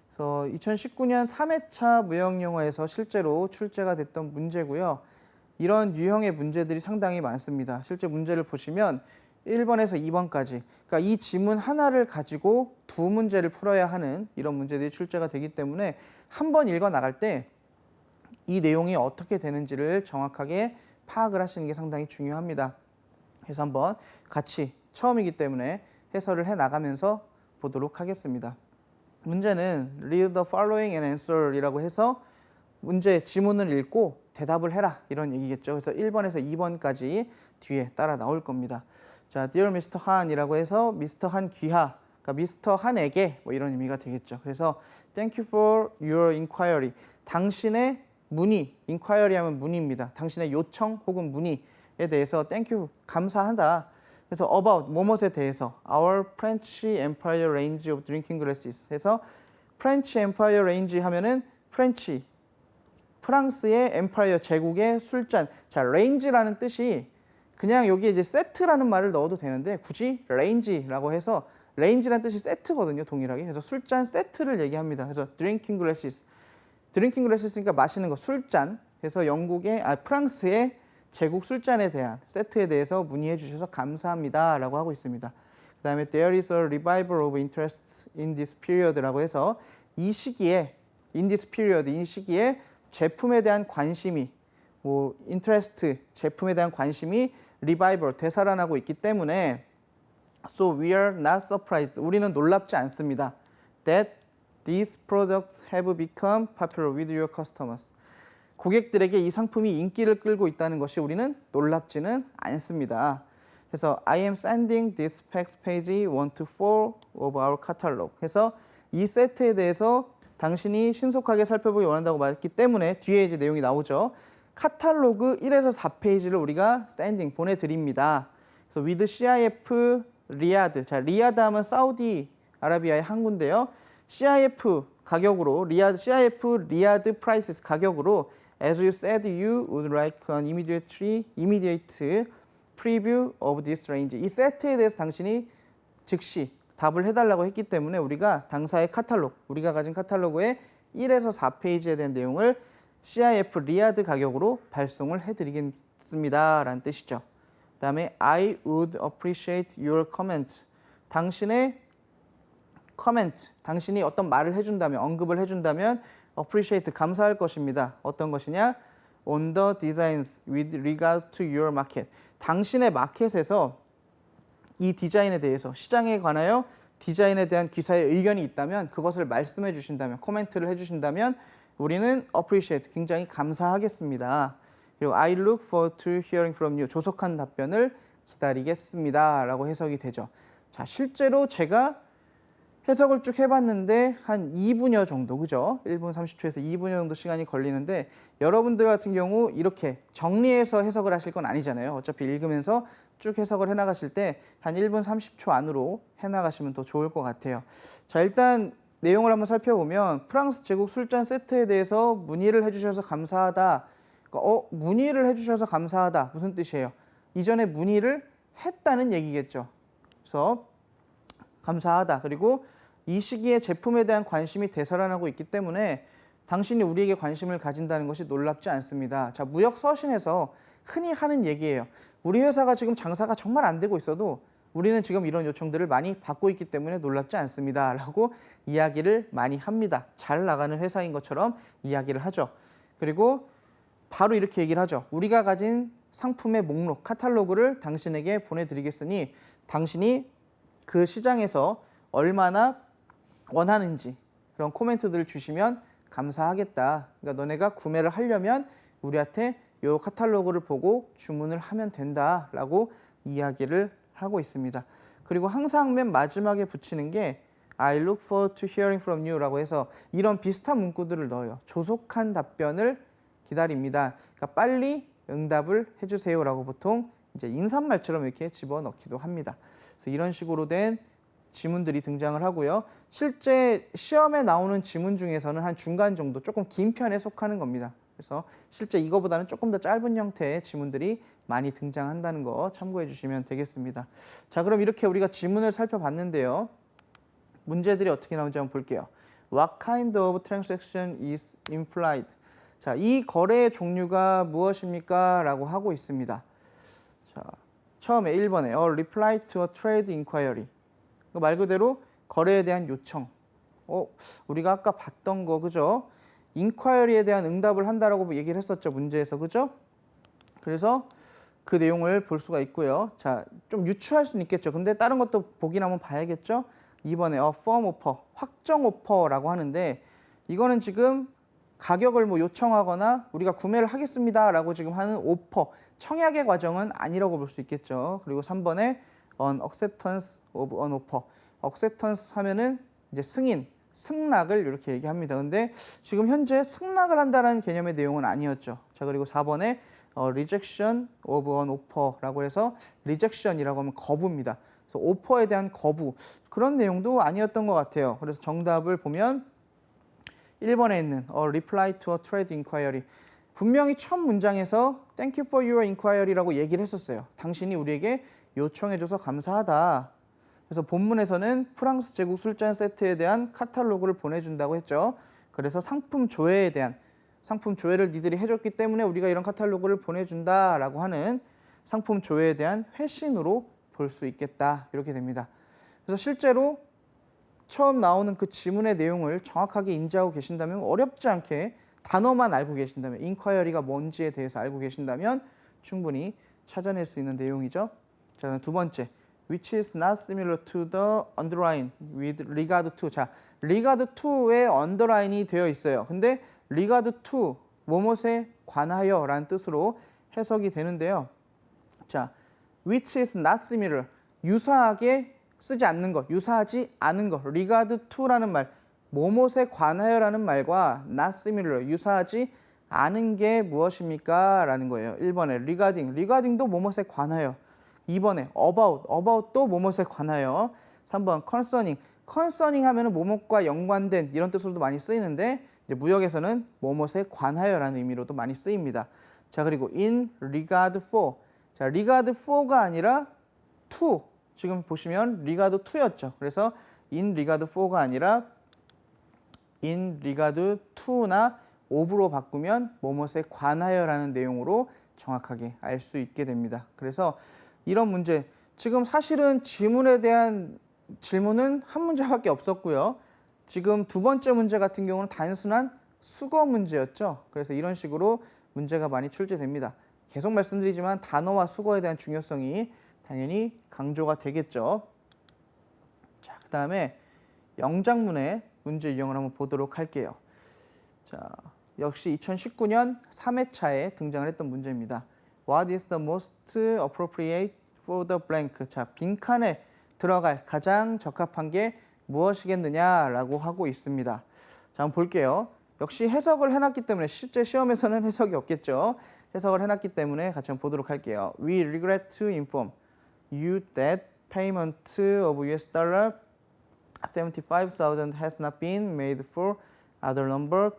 A: 그래서 2019년 3회차 무역영어에서 실제로 출제가 됐던 문제고요. 이런 유형의 문제들이 상당히 많습니다. 실제 문제를 보시면 1번에서 2번까지 그러니까 이 지문 하나를 가지고 두 문제를 풀어야 하는 이런 문제들이 출제가 되기 때문에 한번 읽어 나갈 때 이 내용이 어떻게 되는지를 정확하게 파악을 하시는 게 상당히 중요합니다. 그래서 한번 같이 처음이기 때문에 해설을 해 나가면서 보도록 하겠습니다. 문제는 read the following and answer 이라고 해서 문제 지문을 읽고 대답을 해라 이런 얘기겠죠. 그래서 1번에서 2번까지 뒤에 따라 나올 겁니다. 자, Dear Mr. 한이라고 해서 미스터 한 귀하, 그러니까 미스터 한에게 뭐 이런 의미가 되겠죠. 그래서 Thank you for your inquiry. 당신의 문의, inquiry 하면 문의입니다. 당신의 요청 혹은 문의에 대해서 Thank you, 감사하다. 그래서 about, 뭐뭇에 대해서 Our French Empire range of drinking glasses 해서 French Empire range 하면은 프렌치, 프랑스의 엠파이어 제국의 술잔. 자, 레인지라는 뜻이 그냥 여기에 이제 세트라는 말을 넣어도 되는데 굳이 레인지라고 해서 레인지라는 뜻이 세트거든요, 동일하게. 그래서 술잔 세트를 얘기합니다. 그래서 drinking glasses. 드링킹 글래스니까 마시는 거, 술잔. 그래서 프랑스의 제국 술잔에 대한 세트에 대해서 문의해 주셔서 감사합니다라고 하고 있습니다. 그다음에 there is a revival of interest in this period라고 해서 이 시기에 in this period 이 시기에 제품에 대한 관심이 interest 제품에 대한 관심이 revival 되살아나고 있기 때문에 so we are not surprised 우리는 놀랍지 않습니다. that these products have become popular with your customers. 고객들에게 이 상품이 인기를 끌고 있다는 것이 우리는 놀랍지는 않습니다. 그래서 I am sending this facts page 1 to 4 of our catalog. 그래서 이 세트에 대해서 당신이 신속하게 살펴보기 원한다고 말했기 때문에 뒤에 이제 내용이 나오죠. 카탈로그 1에서 4페이지를 우리가 sending 보내드립니다. 그래서 with CIF 리야드. 자, 리야드 하면 사우디 아라비아의 항구인데요. CIF 가격으로 CIF 리야드 프라이스 가격으로 as you said you would like an immediate preview of this range. 이 세트에 대해서 당신이 즉시 답을 해달라고 했기 때문에 우리가 당사의 카탈로그, 우리가 가진 카탈로그의 1에서 4페이지에 대한 내용을 CIF 리야드 가격으로 발송을 해드리겠습니다 라는 뜻이죠. 그 다음에 I would appreciate your comment. 당신의 comment, 당신이 어떤 말을 해준다면, 언급을 해준다면 appreciate, 감사할 것입니다. 어떤 것이냐? On the designs with regard to your market. 당신의 마켓에서 이 디자인에 대해서, 시장에 관하여 디자인에 대한 기사의 의견이 있다면 그것을 말씀해 주신다면, 코멘트를 해주신다면 우리는 appreciate, 굉장히 감사하겠습니다. 그리고 I look forward to hearing from you. 조속한 답변을 기다리겠습니다 라고 해석이 되죠. 자, 실제로 제가 해석을 쭉 해봤는데 한 2분여 정도, 그죠? 1분 30초에서 2분여 정도 시간이 걸리는데 여러분들 같은 경우 이렇게 정리해서 해석을 하실 건 아니잖아요. 어차피 읽으면서 쭉 해석을 해나가실 때 한 1분 30초 안으로 해나가시면 더 좋을 것 같아요. 자, 일단 내용을 한번 살펴보면 프랑스 제국 술잔 세트에 대해서 문의를 해주셔서 감사하다. 그러니까 문의를 해주셔서 감사하다. 무슨 뜻이에요? 이전에 문의를 했다는 얘기겠죠. 그래서 감사하다. 그리고 이 시기에 제품에 대한 관심이 되살아나고 있기 때문에 당신이 우리에게 관심을 가진다는 것이 놀랍지 않습니다. 자, 무역 서신에서 흔히 하는 얘기예요. 우리 회사가 지금 장사가 정말 안 되고 있어도 우리는 지금 이런 요청들을 많이 받고 있기 때문에 놀랍지 않습니다 라고 이야기를 많이 합니다. 잘 나가는 회사인 것처럼 이야기를 하죠. 그리고 바로 이렇게 얘기를 하죠. 우리가 가진 상품의 목록, 카탈로그를 당신에게 보내드리겠으니 당신이 그 시장에서 얼마나 원하는지 그런 코멘트들을 주시면 감사하겠다. 그러니까 너네가 구매를 하려면 우리한테 이 카탈로그를 보고 주문을 하면 된다라고 이야기를 하고 있습니다. 그리고 항상 맨 마지막에 붙이는 게 I look forward to hearing from you라고 해서 이런 비슷한 문구들을 넣어요. 조속한 답변을 기다립니다. 그러니까 빨리 응답을 해주세요라고 보통 이제 인사말처럼 이렇게 집어넣기도 합니다. 그래서 이런 식으로 된 지문들이 등장을 하고요. 실제 시험에 나오는 지문 중에서는 한 중간 정도, 조금 긴 편에 속하는 겁니다. 그래서 실제 이거보다는 조금 더 짧은 형태의 지문들이 많이 등장한다는 거 참고해 주시면 되겠습니다. 자, 그럼 이렇게 우리가 지문을 살펴봤는데요. 문제들이 어떻게 나오는지 한번 볼게요. What kind of transaction is implied? 자, 이 거래의 종류가 무엇입니까? 라고 하고 있습니다. 자, 처음에 1번에 a reply to a trade inquiry. 말 그대로 거래에 대한 요청. 우리가 아까 봤던 거, 그죠? 인콰이어리에 대한 응답을 한다라고 얘기를 했었죠, 문제에서, 그죠? 그래서 그 내용을 볼 수가 있고요. 자, 좀 유추할 수는 있겠죠. 근데 다른 것도 보긴 한번 봐야겠죠? 2번에 firm offer, 확정 오퍼라고 하는데 이거는 지금 가격을 요청하거나 우리가 구매를 하겠습니다라고 지금 하는 오퍼, 청약의 과정은 아니라고 볼 수 있겠죠. 그리고 3번에 an acceptance of an offer. acceptance 하면은 이제 승인, 승낙을 이렇게 얘기합니다. 근데 지금 현재 승낙을 한다는 개념의 내용은 아니었죠. 자, 그리고 4번에 rejection of an offer라고 해서 rejection이라고 하면 거부입니다. 그래서 오퍼에 대한 거부, 그런 내용도 아니었던 것 같아요. 그래서 정답을 보면 1번에 있는 a reply to a trade inquiry. 분명히 첫 문장에서 Thank you for your inquiry라고 얘기를 했었어요. 당신이 우리에게 요청해줘서 감사하다. 그래서 본문에서는 프랑스 제국 술잔 세트에 대한 카탈로그를 보내준다고 했죠. 그래서 상품 조회에 대한 상품 조회를 니들이 해줬기 때문에 우리가 이런 카탈로그를 보내준다라고 하는 상품 조회에 대한 회신으로 볼 수 있겠다. 이렇게 됩니다. 그래서 실제로 처음 나오는 그 지문의 내용을 정확하게 인지하고 계신다면 어렵지 않게 단어만 알고 계신다면 인콰이어리가 뭔지에 대해서 알고 계신다면 충분히 찾아낼 수 있는 내용이죠. 자, 두 번째. which is not similar to the underline with regard to. 자, regard to에 underline이 되어 있어요. 근데 regard to, 뭐뭇에 관하여 라는 뜻으로 해석이 되는데요. 자, which is not similar, 유사하게 쓰지 않는 것, 유사하지 않은 것. regard to라는 말, 뭐뭇에 관하여라는 말과 not similar, 유사하지 않은 게 무엇입니까? 라는 거예요. 1번에 regarding도 뭐뭇에 관하여. 2번에 about도 뭐뭇에 관하여. 3번 concerning 하면은 뭐뭇과 연관된 이런 뜻으로도 많이 쓰이는데 이제 무역에서는 뭐뭇에 관하여라는 의미로도 많이 쓰입니다. 자, 그리고 in regard for. 자, regard for가 아니라 to. 지금 보시면 regard to였죠. 그래서 in regard for가 아니라 in regard to나 of로 바꾸면 뭐뭇에 관하여라는 내용으로 정확하게 알 수 있게 됩니다. 그래서 이런 문제, 지금 사실은 지문에 대한 질문은 한 문제밖에 없었고요. 지금 두 번째 문제 같은 경우는 단순한 수거 문제였죠. 그래서 이런 식으로 문제가 많이 출제됩니다. 계속 말씀드리지만 단어와 수거에 대한 중요성이 당연히 강조가 되겠죠. 자, 그 다음에 영장문의 문제 유형을 한번 보도록 할게요. 자, 역시 2019년 3회차에 등장을 했던 문제입니다. What is the most appropriate for the blank? 자, 빈칸에 들어갈 가장 적합한 게 무엇이겠느냐라고 하고 있습니다. 자, 한번 볼게요. 역시 해석을 해놨기 때문에 실제 시험에서는 해석이 없겠죠. 해석을 해놨기 때문에 같이 한번 보도록 할게요. We regret to inform you that payment of US dollar 75,000 has not been made for other number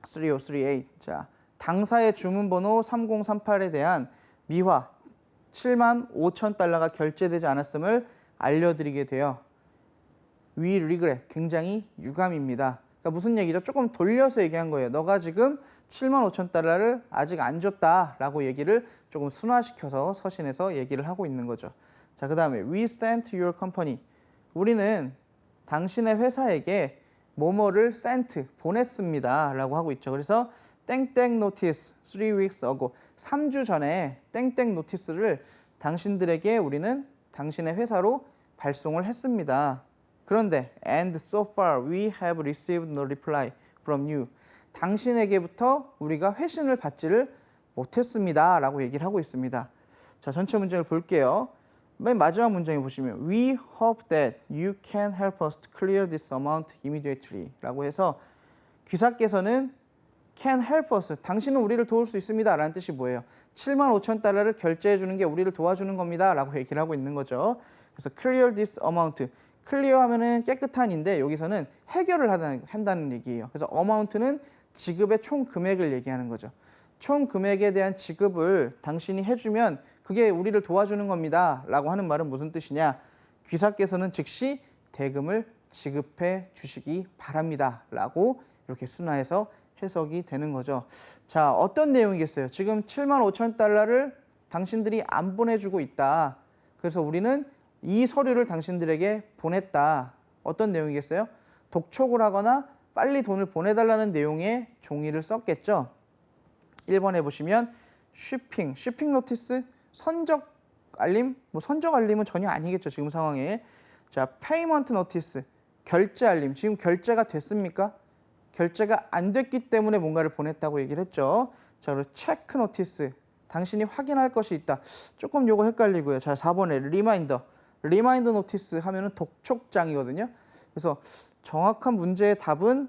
A: 3038. 자, 당사의 주문번호 3038에 대한 미화 75,000달러가 결제되지 않았음을 알려드리게 되어 We regret, 굉장히 유감입니다. 그러니까 무슨 얘기죠? 조금 돌려서 얘기한 거예요. 너가 지금 75,000달러를 아직 안 줬다라고 얘기를 조금 순화시켜서 서신에서 얘기를 하고 있는 거죠. 자, 그 다음에 We sent your company. 우리는 당신의 회사에게 뭐뭐를 sent, 보냈습니다 라고 하고 있죠. 그래서 땡땡 notice 3 weeks ago, 3주 전에 땡땡 노티스를 당신들에게 우리는 당신의 회사로 발송을 했습니다. 그런데 and so far we have received no reply from you. 당신에게부터 우리가 회신을 받지를 못했습니다 라고 얘기를 하고 있습니다. 자, 전체 문장을 볼게요. 맨 마지막 문장에 보시면 We hope that you can help us to clear this amount immediately 라고 해서 귀사께서는 can help us, 당신은 우리를 도울 수 있습니다 라는 뜻이 뭐예요? 75,000달러를 결제해 주는 게 우리를 도와주는 겁니다 라고 얘기를 하고 있는 거죠. 그래서 clear this amount, clear 하면은 깨끗한인데 여기서는 해결을 한다는 얘기예요. 그래서 amount는 지급의 총 금액을 얘기하는 거죠. 총 금액에 대한 지급을 당신이 해주면 그게 우리를 도와주는 겁니다 라고 하는 말은 무슨 뜻이냐? 귀사께서는 즉시 대금을 지급해 주시기 바랍니다 라고 이렇게 순화해서 해석이 되는 거죠. 자, 어떤 내용이겠어요? 지금 75,000달러를 당신들이 안 보내주고 있다. 그래서 우리는 이 서류를 당신들에게 보냈다. 어떤 내용이겠어요? 독촉을 하거나 빨리 돈을 보내달라는 내용의 종이를 썼겠죠. 1번에 보시면 쉬핑 노티스, 선적 알림, 선적 알림은 전혀 아니겠죠. 지금 상황에. 자, 페이먼트 노티스, 결제 알림. 지금 결제가 됐습니까? 결제가 안 됐기 때문에 뭔가를 보냈다고 얘기를 했죠. 자, 그리고 체크 노티스, 당신이 확인할 것이 있다. 조금 요거 헷갈리고요. 자, 4번에 리마인더 노티스 하면은 독촉장이거든요. 그래서 정확한 문제의 답은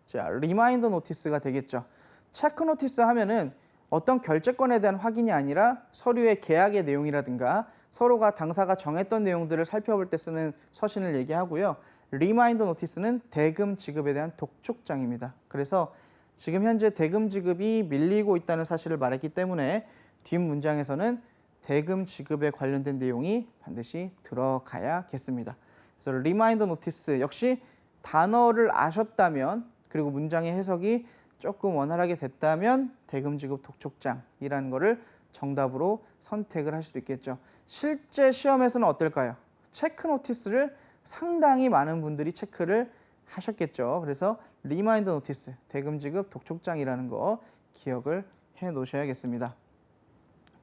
A: 자, 리마인더 노티스가 되겠죠. 체크 노티스 하면은 어떤 결제권에 대한 확인이 아니라 서류의 계약의 내용이라든가 서로가 당사가 정했던 내용들을 살펴볼 때 쓰는 서신을 얘기하고요. 리마인더 노티스는 대금 지급에 대한 독촉장입니다. 그래서 지금 현재 대금 지급이 밀리고 있다는 사실을 말했기 때문에 뒷 문장에서는 대금 지급에 관련된 내용이 반드시 들어가야겠습니다. 그래서 리마인더 노티스 역시 단어를 아셨다면 그리고 문장의 해석이 조금 원활하게 됐다면 대금 지급 독촉장이라는 것을 정답으로 선택을 할 수 있겠죠. 실제 시험에서는 어떨까요? 체크 노티스를 상당히 많은 분들이 체크를 하셨겠죠. 그래서 리마인더 노티스, 대금 지급 독촉장이라는 거 기억을 해 놓으셔야겠습니다.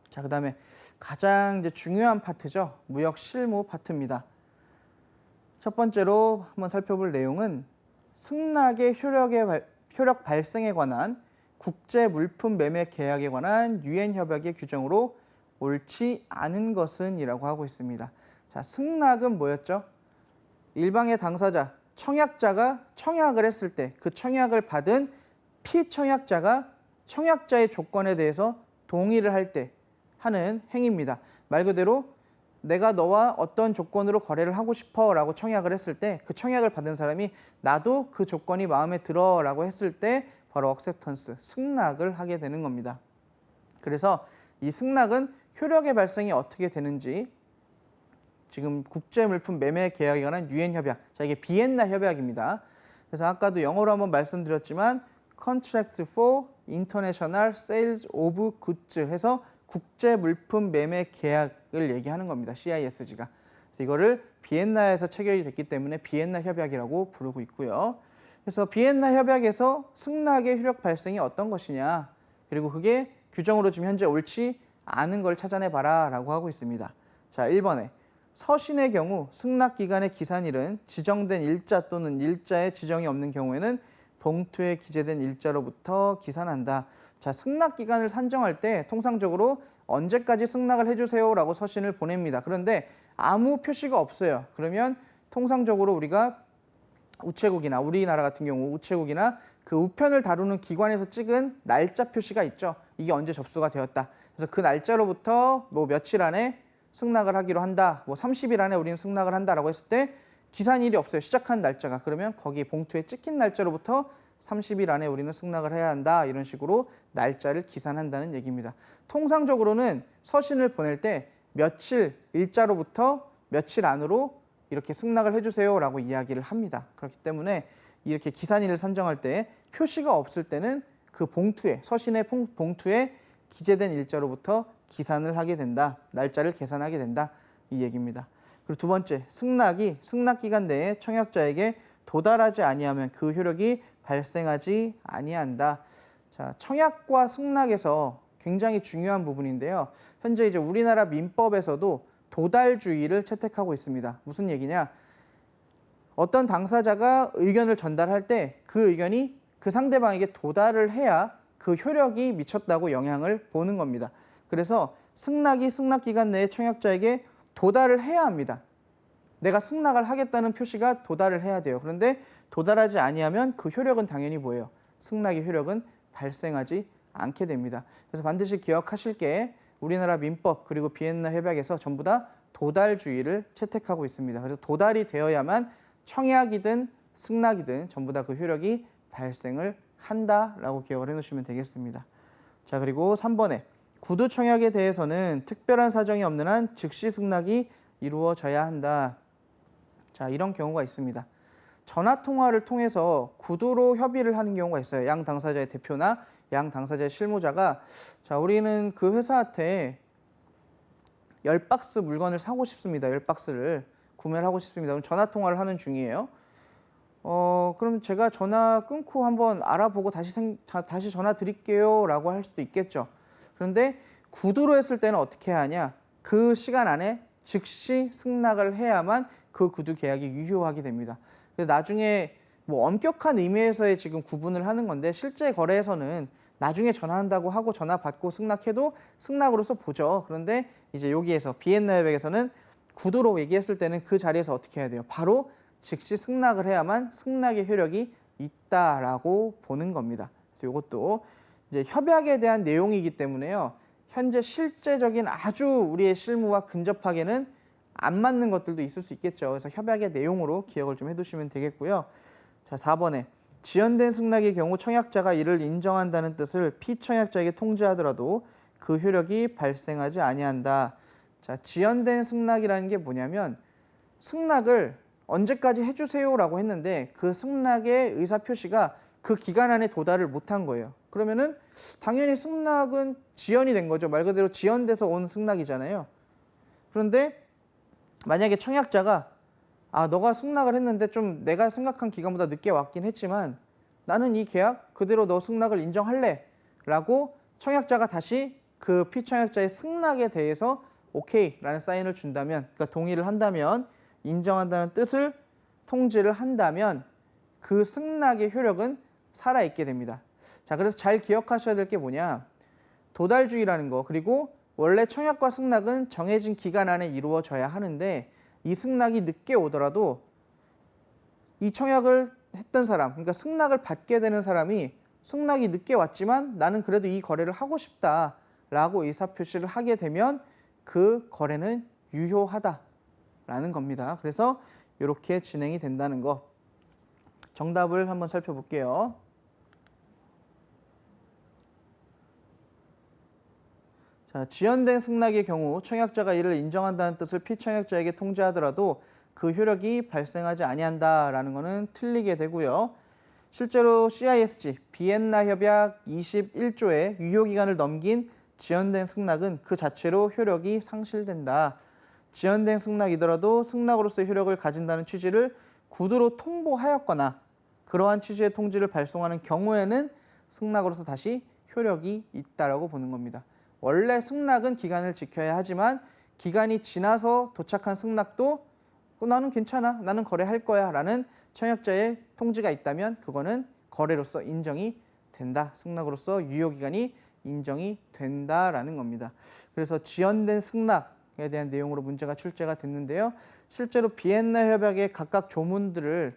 A: 자, 그다음에 가장 이제 중요한 파트죠. 무역 실무 파트입니다. 첫 번째로 한번 살펴볼 내용은 승낙의 효력 발생에 관한 국제 물품 매매 계약에 관한 유엔 협약의 규정으로 옳지 않은 것은 이라고 하고 있습니다. 자, 승낙은 뭐였죠? 일방의 당사자, 청약자가 청약을 했을 때 그 청약을 받은 피청약자가 청약자의 조건에 대해서 동의를 할 때 하는 행위입니다. 말 그대로 내가 너와 어떤 조건으로 거래를 하고 싶어 라고 청약을 했을 때 그 청약을 받은 사람이 나도 그 조건이 마음에 들어 라고 했을 때 바로 acceptance, 승낙을 하게 되는 겁니다. 그래서 이 승낙은 효력의 발생이 어떻게 되는지 지금 국제물품 매매 계약에 관한 유엔 협약, 자 이게 비엔나 협약입니다. 그래서 아까도 영어로 한번 말씀드렸지만 Contract for International Sales of Goods 해서 국제물품 매매 계약을 얘기하는 겁니다. CISG가. 그래서 이거를 비엔나에서 체결이 됐기 때문에 비엔나 협약이라고 부르고 있고요. 그래서 비엔나 협약에서 승낙의 효력 발생이 어떤 것이냐, 그리고 그게 규정으로 지금 현재 옳지 않은 걸 찾아내봐라 라고 하고 있습니다. 자, 1번에 서신의 경우 승낙기간의 기산일은 지정된 일자 또는 일자에 지정이 없는 경우에는 봉투에 기재된 일자로부터 기산한다. 자, 승낙기간을 산정할 때 통상적으로 언제까지 승낙을 해주세요 라고 서신을 보냅니다. 그런데 아무 표시가 없어요. 그러면 통상적으로 우리가 우체국이나 우리나라 같은 경우 우체국이나 그 우편을 다루는 기관에서 찍은 날짜 표시가 있죠. 이게 언제 접수가 되었다. 그래서 그 날짜로부터 뭐 며칠 안에 승낙을 하기로 한다. 뭐 30일 안에 우리는 승낙을 한다라고 했을 때 기산일이 없어요. 시작한 날짜가. 그러면 거기 봉투에 찍힌 날짜로부터 30일 안에 우리는 승낙을 해야 한다. 이런 식으로 날짜를 기산한다는 얘기입니다. 통상적으로는 서신을 보낼 때 며칠 일자로부터 며칠 안으로 이렇게 승낙을 해주세요 라고 이야기를 합니다. 그렇기 때문에 이렇게 기산일을 산정할 때 표시가 없을 때는 그 봉투에, 서신의 봉투에 기재된 일자로부터 기산을 하게 된다. 날짜를 계산하게 된다. 이 얘기입니다. 그리고 두 번째, 승낙이 승낙기간 내에 청약자에게 도달하지 아니하면 그 효력이 발생하지 아니한다. 자, 청약과 승낙에서 굉장히 중요한 부분인데요. 현재 이제 우리나라 민법에서도 도달주의를 채택하고 있습니다. 무슨 얘기냐? 어떤 당사자가 의견을 전달할 때 그 의견이 그 상대방에게 도달을 해야 그 효력이 미쳤다고 영향을 보는 겁니다. 그래서 승낙이 승낙기간 내에 청약자에게 도달을 해야 합니다. 내가 승낙을 하겠다는 표시가 도달을 해야 돼요. 그런데 도달하지 아니하면 그 효력은 당연히 뭐예요? 승낙의 효력은 발생하지 않게 됩니다. 그래서 반드시 기억하실 게 우리나라 민법 그리고 비엔나 협약에서 전부 다 도달주의를 채택하고 있습니다. 그래서 도달이 되어야만 청약이든 승낙이든 전부 다 그 효력이 발생을 한다라고 기억을 해놓으시면 되겠습니다. 자, 그리고 3번에 구두 청약에 대해서는 특별한 사정이 없는 한 즉시 승낙이 이루어져야 한다. 자, 이런 경우가 있습니다. 전화 통화를 통해서 구두로 협의를 하는 경우가 있어요. 양 당사자의 대표나 양 당사자의 실무자가 자, 우리는 그 회사한테 10박스 물건을 사고 싶습니다. 10박스를 구매를 하고 싶습니다. 그럼 전화 통화를 하는 중이에요. 그럼 제가 전화 끊고 한번 알아보고 다시 전화 드릴게요 라고 할 수도 있겠죠. 그런데 구두로 했을 때는 어떻게 하냐? 그 시간 안에 즉시 승낙을 해야만 그 구두 계약이 유효하게 됩니다. 그래서 나중에 뭐 엄격한 의미에서의 지금 구분을 하는 건데 실제 거래에서는 나중에 전화한다고 하고 전화 받고 승낙해도 승낙으로서 보죠. 그런데 이제 여기에서 비엔나 협약에서는 구두로 얘기했을 때는 그 자리에서 어떻게 해야 돼요? 바로 즉시 승낙을 해야만 승낙의 효력이 있다라고 보는 겁니다. 그래서 이것도 이제 협약에 대한 내용이기 때문에요. 현재 실제적인 아주 우리의 실무와 근접하게는 안 맞는 것들도 있을 수 있겠죠. 그래서 협약의 내용으로 기억을 좀 해두시면 되겠고요. 자, 4번에 지연된 승낙의 경우 청약자가 이를 인정한다는 뜻을 피청약자에게 통지하더라도 그 효력이 발생하지 아니한다. 자, 지연된 승낙이라는 게 뭐냐면 승낙을 언제까지 해주세요라고 했는데 그 승낙의 의사표시가 그 기간 안에 도달을 못한 거예요. 그러면은 당연히 승낙은 지연이 된 거죠. 말 그대로 지연돼서 온 승낙이잖아요. 그런데 만약에 청약자가 너가 승낙을 했는데 좀 내가 생각한 기간보다 늦게 왔긴 했지만 나는 이 계약 그대로 너 승낙을 인정할래 라고 청약자가 다시 그 피청약자의 승낙에 대해서 오케이 라는 사인을 준다면, 그러니까 동의를 한다면, 인정한다는 뜻을 통지를 한다면 그 승낙의 효력은 살아있게 됩니다. 자, 그래서 잘 기억하셔야 될 게 뭐냐, 도달주의라는 거, 그리고 원래 청약과 승낙은 정해진 기간 안에 이루어져야 하는데 이 승낙이 늦게 오더라도 이 청약을 했던 사람, 그러니까 승낙을 받게 되는 사람이 승낙이 늦게 왔지만 나는 그래도 이 거래를 하고 싶다라고 의사표시를 하게 되면 그 거래는 유효하다라는 겁니다. 그래서 이렇게 진행이 된다는 거. 정답을 한번 살펴볼게요. 자, 지연된 승낙의 경우 청약자가 이를 인정한다는 뜻을 피청약자에게 통지하더라도 그 효력이 발생하지 아니한다라는 것은 틀리게 되고요. 실제로 CISG, 비엔나 협약 21조의 유효기간을 넘긴 지연된 승낙은 그 자체로 효력이 상실된다. 지연된 승낙이더라도 승낙으로서의 효력을 가진다는 취지를 구두로 통보하였거나 그러한 취지의 통지를 발송하는 경우에는 승낙으로서 다시 효력이 있다라고 보는 겁니다. 원래 승낙은 기간을 지켜야 하지만 기간이 지나서 도착한 승낙도 나는 괜찮아, 나는 거래할 거야 라는 청약자의 통지가 있다면 그거는 거래로서 인정이 된다. 승낙으로서 유효기간이 인정이 된다라는 겁니다. 그래서 지연된 승낙에 대한 내용으로 문제가 출제가 됐는데요. 실제로 비엔나 협약의 각각 조문들을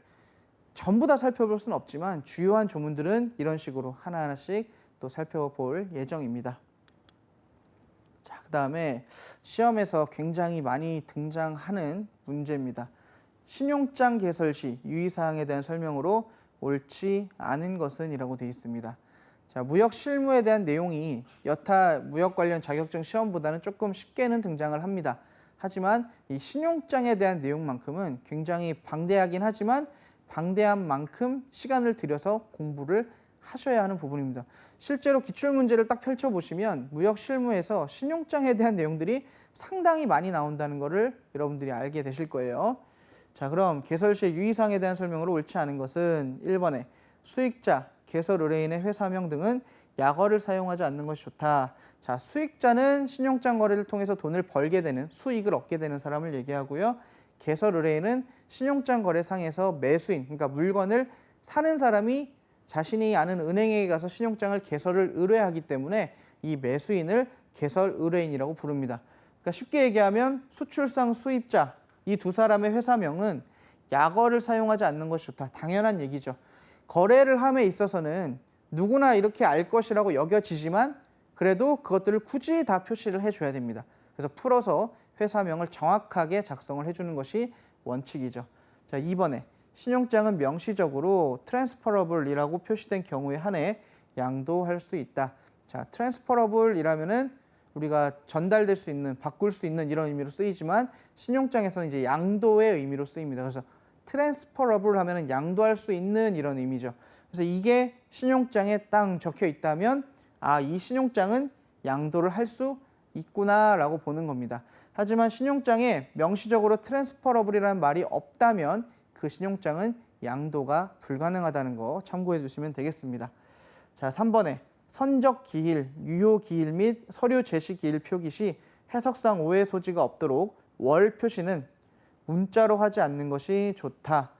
A: 전부 다 살펴볼 수는 없지만 주요한 조문들은 이런 식으로 하나하나씩 또 살펴볼 예정입니다. 자, 그 다음에 시험에서 굉장히 많이 등장하는 문제입니다. 신용장 개설 시 유의사항에 대한 설명으로 옳지 않은 것은 이라고 되어 있습니다. 자, 무역 실무에 대한 내용이 여타 무역 관련 자격증 시험보다는 조금 쉽게는 등장을 합니다. 하지만 이 신용장에 대한 내용만큼은 굉장히 방대하긴 하지만 방대한 만큼 시간을 들여서 공부를 하셔야 하는 부분입니다. 실제로 기출문제를 딱 펼쳐보시면 무역 실무에서 신용장에 대한 내용들이 상당히 많이 나온다는 것을 여러분들이 알게 되실 거예요. 자, 그럼 개설 시의 유의사항에 대한 설명으로 옳지 않은 것은 1번에 수익자, 개설 의뢰인의 회사명 등은 약어를 사용하지 않는 것이 좋다. 자, 수익자는 신용장 거래를 통해서 돈을 벌게 되는, 수익을 얻게 되는 사람을 얘기하고요. 개설 의뢰인은 신용장 거래상에서 매수인, 그러니까 물건을 사는 사람이 자신이 아는 은행에 가서 신용장을 개설을 의뢰하기 때문에 이 매수인을 개설 의뢰인이라고 부릅니다. 그러니까 쉽게 얘기하면 수출상 수입자, 이 두 사람의 회사명은 약어를 사용하지 않는 것이 좋다. 당연한 얘기죠. 거래를 함에 있어서는 누구나 이렇게 알 것이라고 여겨지지만 그래도 그것들을 굳이 다 표시를 해줘야 됩니다. 그래서 풀어서 회사명을 정확하게 작성을 해주는 것이 원칙이죠. 자, 2번에 신용장은 명시적으로 트랜스퍼러블이라고 표시된 경우에 한해 양도할 수 있다. 자, 트랜스퍼러블이라면은 우리가 전달될 수 있는, 바꿀 수 있는 이런 의미로 쓰이지만 신용장에서는 이제 양도의 의미로 쓰입니다. 그래서 트랜스퍼러블 하면은 양도할 수 있는 이런 의미죠. 그래서 이게 신용장에 딱 적혀 있다면 이 신용장은 양도를 할 수 있구나라고 보는 겁니다. 하지만 신용장에 명시적으로 트랜스퍼러블이라는 말이 없다면 그 신용장은 양도가 불가능하다는 거 참고해 주시면 되겠습니다. 자, 3번에 선적 기일, 유효 기일 및 서류 제시 기일 표기 시 해석상 오해 소지가 없도록 월 표시는 문자로 하지 않는 것이 좋다.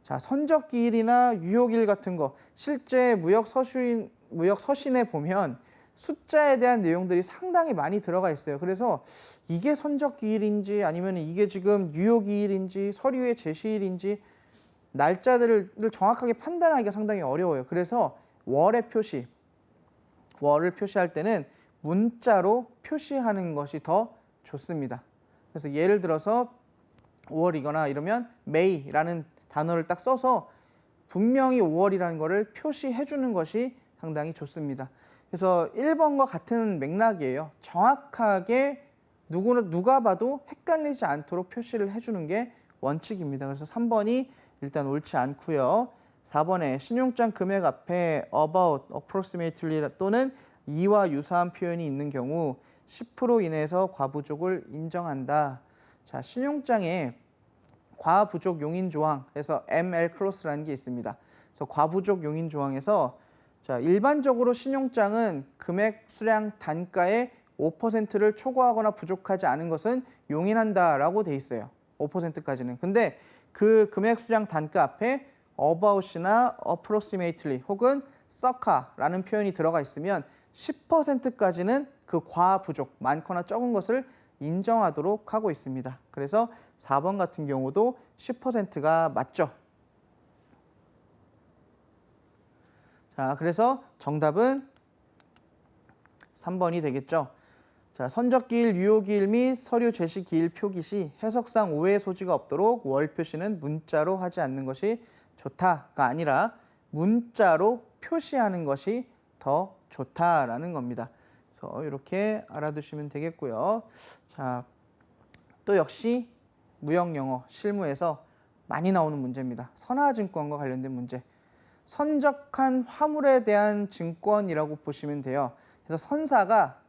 A: 자, 선적 기일이나 유효 기일 같은 거 실제 무역 서신에 보면 숫자에 대한 내용들이 상당히 많이 들어가 있어요. 그래서 이게 선적 기일인지 아니면 이게 지금 유효 기일인지 서류의 제시일인지 날짜들을 정확하게 판단하기가 상당히 어려워요. 그래서 월의 표시, 월을 표시할 때는 문자로 표시하는 것이 더 좋습니다. 그래서 예를 들어서 5월이거나 이러면 May라는 단어를 딱 써서 분명히 5월이라는 거를 표시해 주는 것이 상당히 좋습니다. 그래서 1번과 같은 맥락이에요. 정확하게 누가 봐도 헷갈리지 않도록 표시를 해주는 게 원칙입니다. 그래서 3번이 일단 옳지 않고요. 4번에 신용장 금액 앞에 about, approximately 또는 이와 유사한 표현이 있는 경우 10% 이내에서 과부족을 인정한다. 자, 신용장에 과부족 용인 조항에서 ML 클로스라는 게 있습니다. 그래서 과부족 용인 조항에서 자, 일반적으로 신용장은 금액 수량 단가의 5%를 초과하거나 부족하지 않은 것은 용인한다라고 돼 있어요. 5%까지는. 근데 그 금액 수량 단가 앞에 about이나 approximately 혹은 circa라는 표현이 들어가 있으면 10%까지는 그 과부족, 많거나 적은 것을 인정하도록 하고 있습니다. 그래서 4번 같은 경우도 10%가 맞죠. 자, 그래서 정답은 3번이 되겠죠. 자, 선적기일, 유효기일 및 서류 제시기일 표기 시 해석상 오해의 소지가 없도록 월 표시는 문자로 하지 않는 것이 좋다가 아니라 문자로 표시하는 것이 더 좋다라는 겁니다. 그래서 이렇게 알아두시면 되겠고요. 자, 또 역시 무역영어 실무에서 많이 나오는 문제입니다. 선화증권과 관련된 문제. 선적한 화물에 대한 증권이라고 보시면 돼요. 그래서 선사가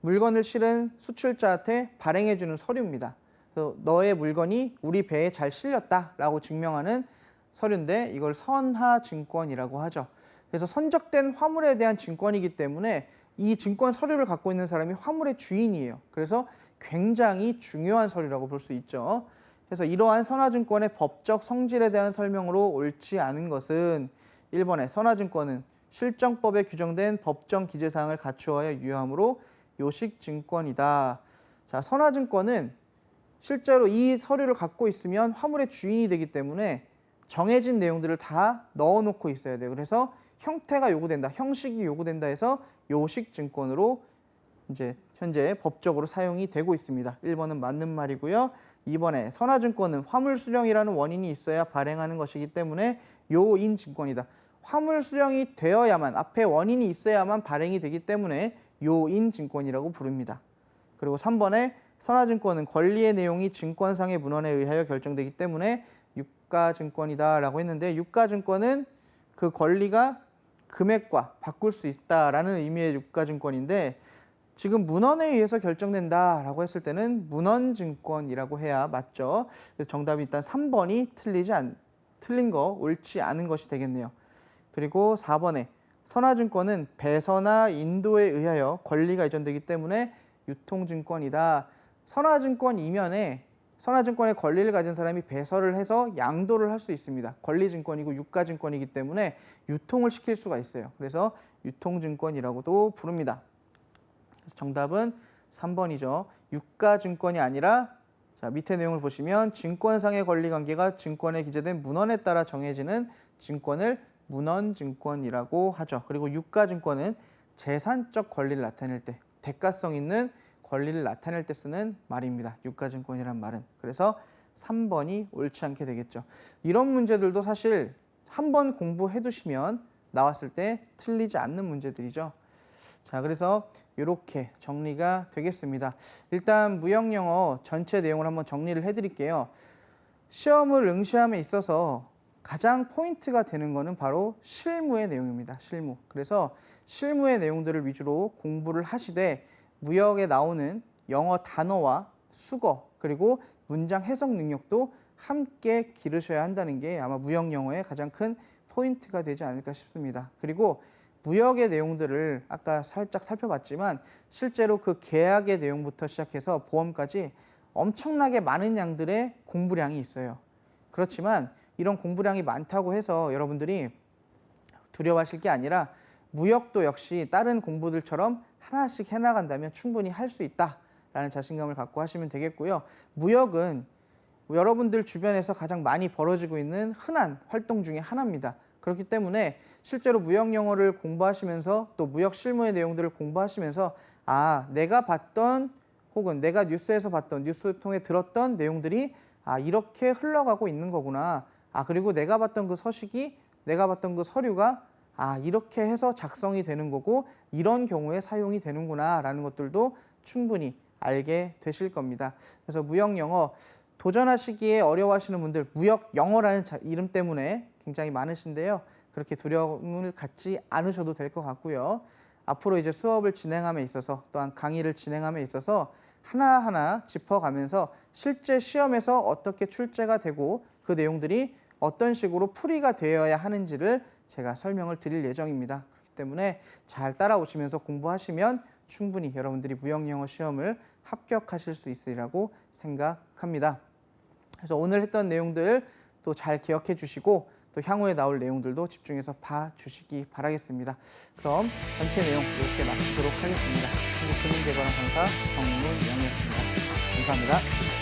A: 물건을 실은 수출자한테 발행해주는 서류입니다. 그래서 너의 물건이 우리 배에 잘 실렸다라고 증명하는 서류인데 이걸 선화증권이라고 하죠. 그래서 선적된 화물에 대한 증권이기 때문에 이 증권 서류를 갖고 있는 사람이 화물의 주인이에요. 그래서 굉장히 중요한 서류라고 볼 수 있죠. 그래서 이러한 선화증권의 법적 성질에 대한 설명으로 옳지 않은 것은 1번에 선화증권은 실정법에 규정된 법정 기재사항을 갖추어야 유효하므로 요식증권이다. 자, 선화증권은 실제로 이 서류를 갖고 있으면 화물의 주인이 되기 때문에 정해진 내용들을 다 넣어놓고 있어야 돼요. 그래서 형태가 요구된다, 형식이 요구된다 해서 요식증권으로 이제 현재 법적으로 사용이 되고 있습니다. 1번은 맞는 말이고요. 2번에 선화증권은 화물 수령이라는 원인이 있어야 발행하는 것이기 때문에 요인증권이다. 화물 수령이 되어야만, 앞에 원인이 있어야만 발행이 되기 때문에 요인증권이라고 부릅니다. 그리고 3번에 선화증권은 권리의 내용이 증권상의 문헌에 의하여 결정되기 때문에 유가증권이다라고 했는데 유가증권은 그 권리가 금액과 바꿀 수 있다라는 의미의 유가증권인데 지금 문헌에 의해서 결정된다라고 했을 때는 문헌증권이라고 해야 맞죠. 그래서 정답이 일단 3번이 틀린 거, 옳지 않은 것이 되겠네요. 그리고 4번에 선화증권은 배서나 인도에 의하여 권리가 이전되기 때문에 유통증권이다. 선화증권 이면에 선화증권의 권리를 가진 사람이 배서를 해서 양도를 할 수 있습니다. 권리증권이고 유가증권이기 때문에 유통을 시킬 수가 있어요. 그래서 유통증권이라고도 부릅니다. 그래서 정답은 3번이죠. 유가증권이 아니라 자, 밑에 내용을 보시면 증권상의 권리관계가 증권에 기재된 문헌에 따라 정해지는 증권을 문헌증권이라고 하죠. 그리고 유가증권은 재산적 권리를 나타낼 때, 대가성 있는 권리를 나타낼 때 쓰는 말입니다. 유가증권이란 말은. 그래서 3번이 옳지 않게 되겠죠. 이런 문제들도 사실 한번 공부해 두시면 나왔을 때 틀리지 않는 문제들이죠. 자, 그래서 이렇게 정리가 되겠습니다. 일단 무역영어 전체 내용을 한번 정리를 해드릴게요. 시험을 응시함에 있어서 가장 포인트가 되는 것은 바로 실무의 내용입니다. 실무. 그래서 실무의 내용들을 위주로 공부를 하시되 무역에 나오는 영어 단어와 수거 그리고 문장 해석 능력도 함께 기르셔야 한다는 게 아마 무역영어의 가장 큰 포인트가 되지 않을까 싶습니다. 그리고 무역의 내용들을 아까 살짝 살펴봤지만 실제로 그 계약의 내용부터 시작해서 보험까지 엄청나게 많은 양들의 공부량이 있어요. 그렇지만 이런 공부량이 많다고 해서 여러분들이 두려워하실 게 아니라 무역도 역시 다른 공부들처럼 하나씩 해나간다면 충분히 할 수 있다라는 자신감을 갖고 하시면 되겠고요. 무역은 여러분들 주변에서 가장 많이 벌어지고 있는 흔한 활동 중에 하나입니다. 그렇기 때문에 실제로 무역 영어를 공부하시면서 또 무역 실무의 내용들을 공부하시면서 아, 내가 봤던 혹은 내가 뉴스에서 봤던 뉴스를 통해 들었던 내용들이 아, 이렇게 흘러가고 있는 거구나. 아, 그리고 내가 봤던 그 서식이, 내가 봤던 그 서류가 아, 이렇게 해서 작성이 되는 거고 이런 경우에 사용이 되는구나 라는 것들도 충분히 알게 되실 겁니다. 그래서 무역 영어 도전하시기에 어려워하시는 분들, 무역 영어라는 이름 때문에 굉장히 많으신데요. 그렇게 두려움을 갖지 않으셔도 될 것 같고요. 앞으로 이제 수업을 진행함에 있어서 또한 강의를 진행함에 있어서 하나하나 짚어가면서 실제 시험에서 어떻게 출제가 되고 그 내용들이 어떤 식으로 풀이가 되어야 하는지를 제가 설명을 드릴 예정입니다. 그렇기 때문에 잘 따라오시면서 공부하시면 충분히 여러분들이 무역영어 시험을 합격하실 수 있으리라고 생각합니다. 그래서 오늘 했던 내용들 또 잘 기억해 주시고 또 향후에 나올 내용들도 집중해서 봐주시기 바라겠습니다. 그럼 전체 내용 이렇게 마치도록 하겠습니다. 한국금융개발원 강사 정문영이었습니다. 감사합니다.